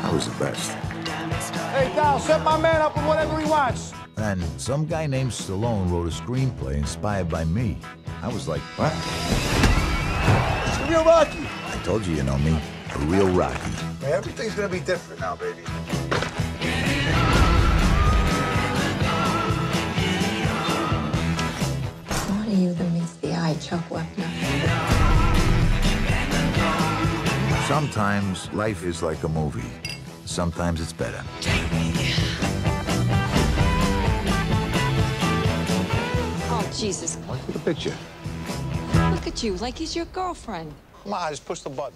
I was the best. Hey, Dal, set my man up with whatever he wants. And some guy named Stallone wrote a screenplay inspired by me. I was like, what? It's the real Rocky. I told you, you know me. A real Rocky. Man, everything's gonna be different now, baby. What are you that meets the eye, Chuck Wepner? Sometimes life is like a movie. Sometimes it's better. Oh, Jesus. Look at the picture. Look at you, like he's your girlfriend. Come on, just push the button.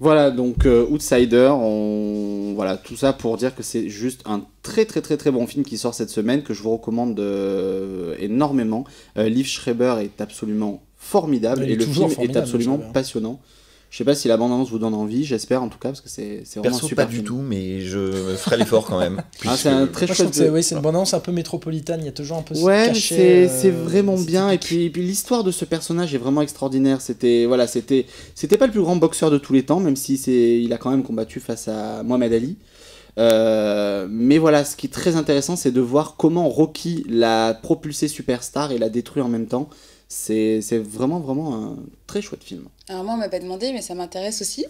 Voilà, donc Outsider, voilà, tout ça pour dire que c'est juste un très très très très bon film qui sort cette semaine, que je vous recommande énormément. Liv Schreiber est absolument formidable et le film est absolument passionnant. Je sais pas si la bande-annonce vous donne envie, j'espère en tout cas, parce que c'est vraiment Perso, super pas du film. tout, mais je ferai l'effort quand même. C'est un très chouette... c'est une bande-annonce un peu métropolitaine, il y a toujours un peu caché... c'est vraiment bien, et puis l'histoire de ce personnage est vraiment extraordinaire. C'était pas le plus grand boxeur de tous les temps, même si il a quand même combattu face à Mohamed Ali. Mais voilà, ce qui est très intéressant, c'est de voir comment Rocky l'a propulsé superstar et l'a détruit en même temps. C'est vraiment un très chouette film. Alors moi on m'a pas demandé, mais ça m'intéresse aussi.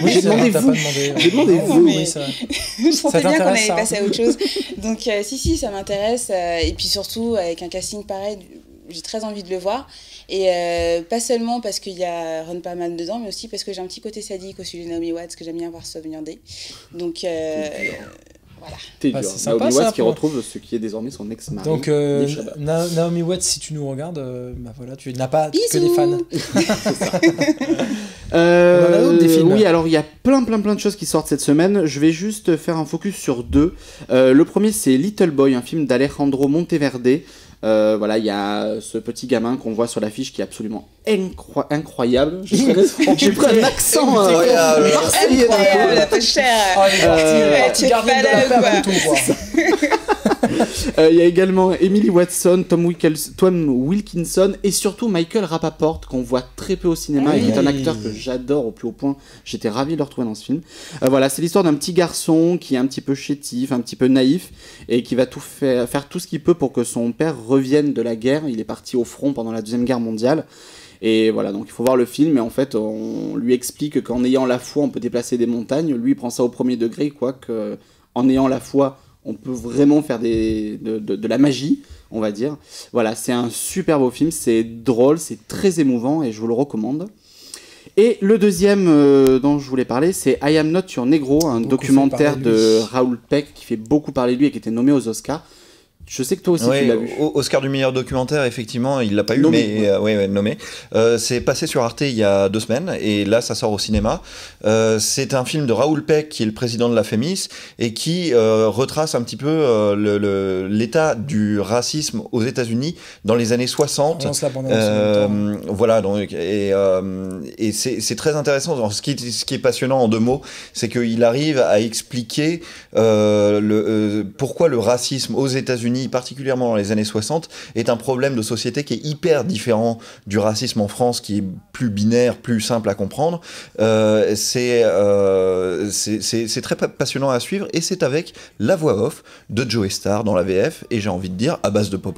Oui, j'ai demandé vous. J'ai demandé vous. Mais... je pensais bien qu'on allait passer à autre chose. Donc si ça m'intéresse, et puis surtout avec un casting pareil, j'ai très envie de le voir. Et pas seulement parce qu'il y a Ron Perlman dedans, mais aussi parce que j'ai un petit côté sadique au sujet de Naomi Watts que j'aime bien voir se viander. Donc voilà. T'es dur. Naomi Watts qui retrouve ce qui est désormais son ex-mari. Donc Naomi Watts, si tu nous regardes, bah voilà, tu n'as pas que des fans. On a d'autres des films. Oui, alors il y a plein de choses qui sortent cette semaine. Je vais juste faire un focus sur deux. Le premier, c'est Little Boy, un film d'Alejandro Monteverde. Voilà, il y a ce petit gamin qu'on voit sur l'affiche qui est absolument incroyable. J'ai pris un accent marseillais. Incroyable, peu cher. Tu es pas là, Il y a également Emily Watson, Tom Wilkinson et surtout Michael Rapaport qu'on voit très peu au cinéma et qui est un acteur que j'adore au plus haut point. J'étais ravi de le retrouver dans ce film. Voilà, c'est l'histoire d'un petit garçon qui est un petit peu chétif, un petit peu naïf et qui va faire tout ce qu'il peut pour que son père revienne de la guerre. Il est parti au front pendant la Deuxième Guerre mondiale. Et voilà, donc il faut voir le film, et en fait, on lui explique qu'en ayant la foi, on peut déplacer des montagnes. Lui, il prend ça au premier degré, quoi, qu'en ayant la foi, on peut vraiment faire de la magie, on va dire. Voilà, c'est un super beau film, c'est drôle, c'est très émouvant, et je vous le recommande. Et le deuxième dont je voulais parler, c'est I Am Not Your Negro, un documentaire de Raoul Peck qui fait beaucoup parler de lui et qui était nommé aux Oscars. Je sais que toi aussi tu l'as vu. Oscar du meilleur documentaire, effectivement, il l'a pas eu, nommé, mais nommé. C'est passé sur Arte il y a 2 semaines, et là ça sort au cinéma. C'est un film de Raoul Peck, qui est le président de la FEMIS, et qui retrace un petit peu l'état du racisme aux États-Unis dans les années 60. Voilà, donc, et c'est très intéressant. Alors, ce qui est passionnant en 2 mots, c'est qu'il arrive à expliquer pourquoi le racisme aux États-Unis, particulièrement dans les années 60, est un problème de société qui est hyper différent du racisme en France, qui est plus binaire, plus simple à comprendre. C'est très passionnant à suivre, et c'est avec la voix off de Joey Starr dans la VF, et j'ai envie de dire à base de pop.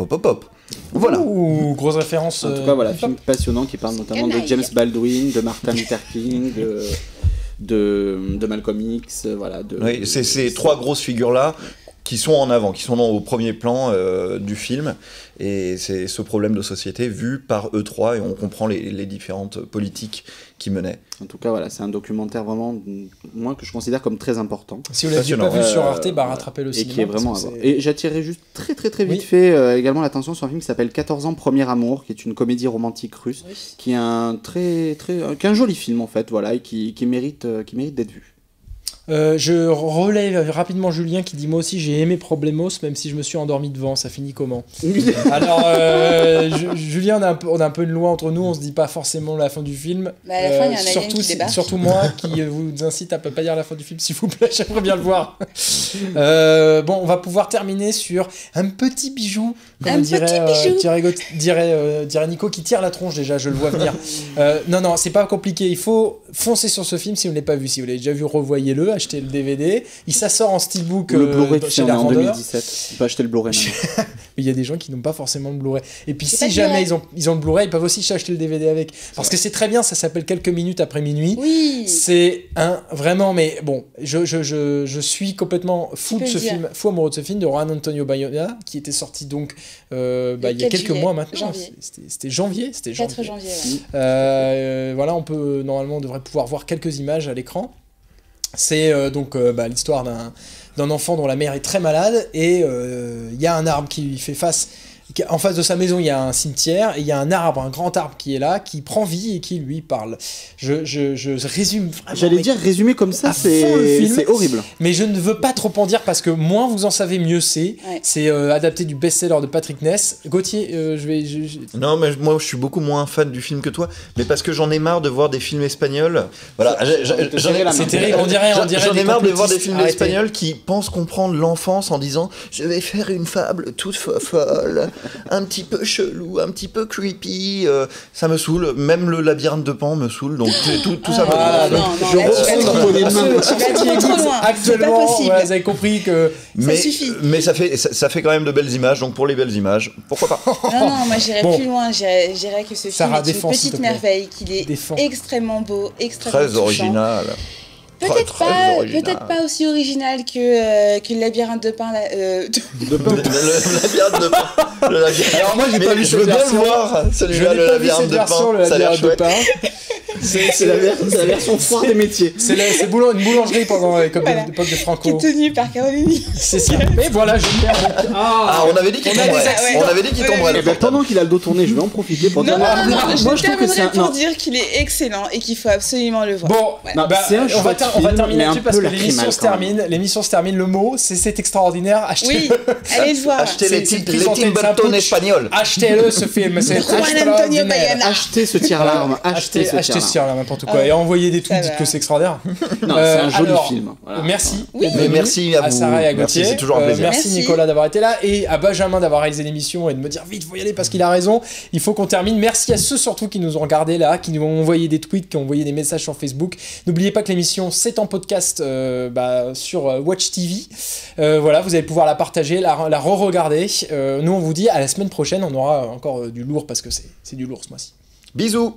Voilà. Ouh, grosse référence. En tout cas, voilà, film passionnant qui parle notamment de James Baldwin, de Martin Luther King, de Malcolm X, voilà. Oui, c'est ces 3 grosses figures-là qui sont en avant, qui sont au premier plan du film, et c'est ce problème de société vu par eux 3, et on comprend les différentes politiques qui menaient. En tout cas, voilà, c'est un documentaire vraiment, moi, que je considère comme très important. Si vous l'avez pas vu sur Arte, rattrapez-le au cinéma. Et qui est vraiment à voir. Et j'attirerai juste très vite fait également l'attention sur un film qui s'appelle 14 ans, Premier Amour, qui est une comédie romantique russe, qui est un joli film en fait, voilà, et qui mérite d'être vu. Je relève rapidement Julien qui dit moi aussi j'ai aimé Problemos, même si je me suis endormi devant. Ça finit comment? Alors Julien, on a un peu une loi entre nous, on se dit pas forcément la fin du film. À la fin, il y a un alien qui débarque. Surtout moi qui vous incite à pas dire la fin du film, s'il vous plaît, j'aimerais bien le voir. Bon, on va pouvoir terminer sur un petit bijou, comme dirait Nico, qui tire la tronche déjà, je le vois venir. Non, c'est pas compliqué, il faut foncer sur ce film si vous ne l'avez pas vu. Si vous l'avez déjà vu, revoyez-le, achetez le DVD. Ça sort en steelbook le Blu-ray, chez les en 2017. Tu peux acheter le Blu-ray. Il y a des gens qui n'ont pas forcément le Blu-ray. Et puis si jamais ils ont le Blu-ray, ils peuvent aussi acheter le DVD avec. Parce que c'est très bien, ça s'appelle Quelques minutes après minuit. Oui. C'est vraiment, mais bon, je suis complètement fou de ce film, fou amoureux de ce film de Juan Antonio Bayona, qui était sorti donc il y a quelques mois maintenant. C'était janvier. 4 janvier. Ouais. Voilà, normalement on devrait pouvoir voir quelques images à l'écran. C'est donc l'histoire d'un enfant dont la mère est très malade, et il y a un arbre qui lui fait face. En face de sa maison, il y a un cimetière, et il y a un grand arbre qui est là, qui prend vie et qui lui parle. Je résume vraiment. J'allais dire résumer comme ça, c'est horrible. Mais je ne veux pas trop en dire, parce que moins vous en savez, mieux c'est. Ouais. C'est adapté du best-seller de Patrick Ness. Gauthier, Non, mais moi je suis beaucoup moins fan du film que toi, mais parce que j'en ai marre de voir des films espagnols. Voilà, c'est terrible, on dirait j'en ai marre de voir des films espagnols qui pensent comprendre l'enfance en disant je vais faire une fable toute folle. Un petit peu chelou, un petit peu creepy, ça me saoule. Même le labyrinthe de Pan me saoule, donc tout ça me saoule. Actuellement, vous avez compris que ça suffit. Mais ça fait quand même de belles images, donc pour les belles images, pourquoi pas. Non, moi j'irais plus loin, j'irais que ce film est une petite merveille, qu'il est extrêmement beau, extrêmement touchant. Très original. Peut-être pas aussi original que le labyrinthe de Pan. Le labyrinthe de Pan. Alors moi j'ai pas vu cette version. le voir, celui-là, le labyrinthe de Pan. Ça a l'air chouette. C'est la version foire des métiers. C'est une boulangerie pendant comme l'époque de Franco. Qui est tenue par Caroline. C'est ça. Mais voilà, je perds. On avait dit qu'il tomberait. On avait dit qu'il tomberait. Pendant qu'il a le dos tourné, je vais en profiter pour dire. Moi, je terminerai pour dire qu'il est excellent et qu'il faut absolument le voir. Bon, on va terminer là-dessus parce que l'émission se termine. L'émission se termine. Le mot, c'est extraordinaire. Oui, allez le voir. Achetez les Tim Burton espagnols. Achetez-le ce film, c'est extraordinaire. Achetez ce tire-larme. Achetez ce tire-larme, n'importe quoi. Et envoyez des tweets, dites que c'est extraordinaire. Non, c'est un joli film. Merci. Merci à vous. Sarah et à Gauthier. C'est toujours un plaisir. Merci Nicolas d'avoir été là et à Benjamin d'avoir réalisé l'émission et de me dire vite, faut y aller parce qu'il a raison. Il faut qu'on termine. Merci à ceux surtout qui nous ont regardé là, qui nous ont envoyé des tweets, qui ont envoyé des messages sur Facebook. N'oubliez pas que l'émission c'est en podcast sur Watch TV. Voilà, vous allez pouvoir la partager, la re-regarder. Nous on vous dit à la semaine prochaine. On aura encore du lourd parce que c'est du lourd ce mois-ci. Bisous.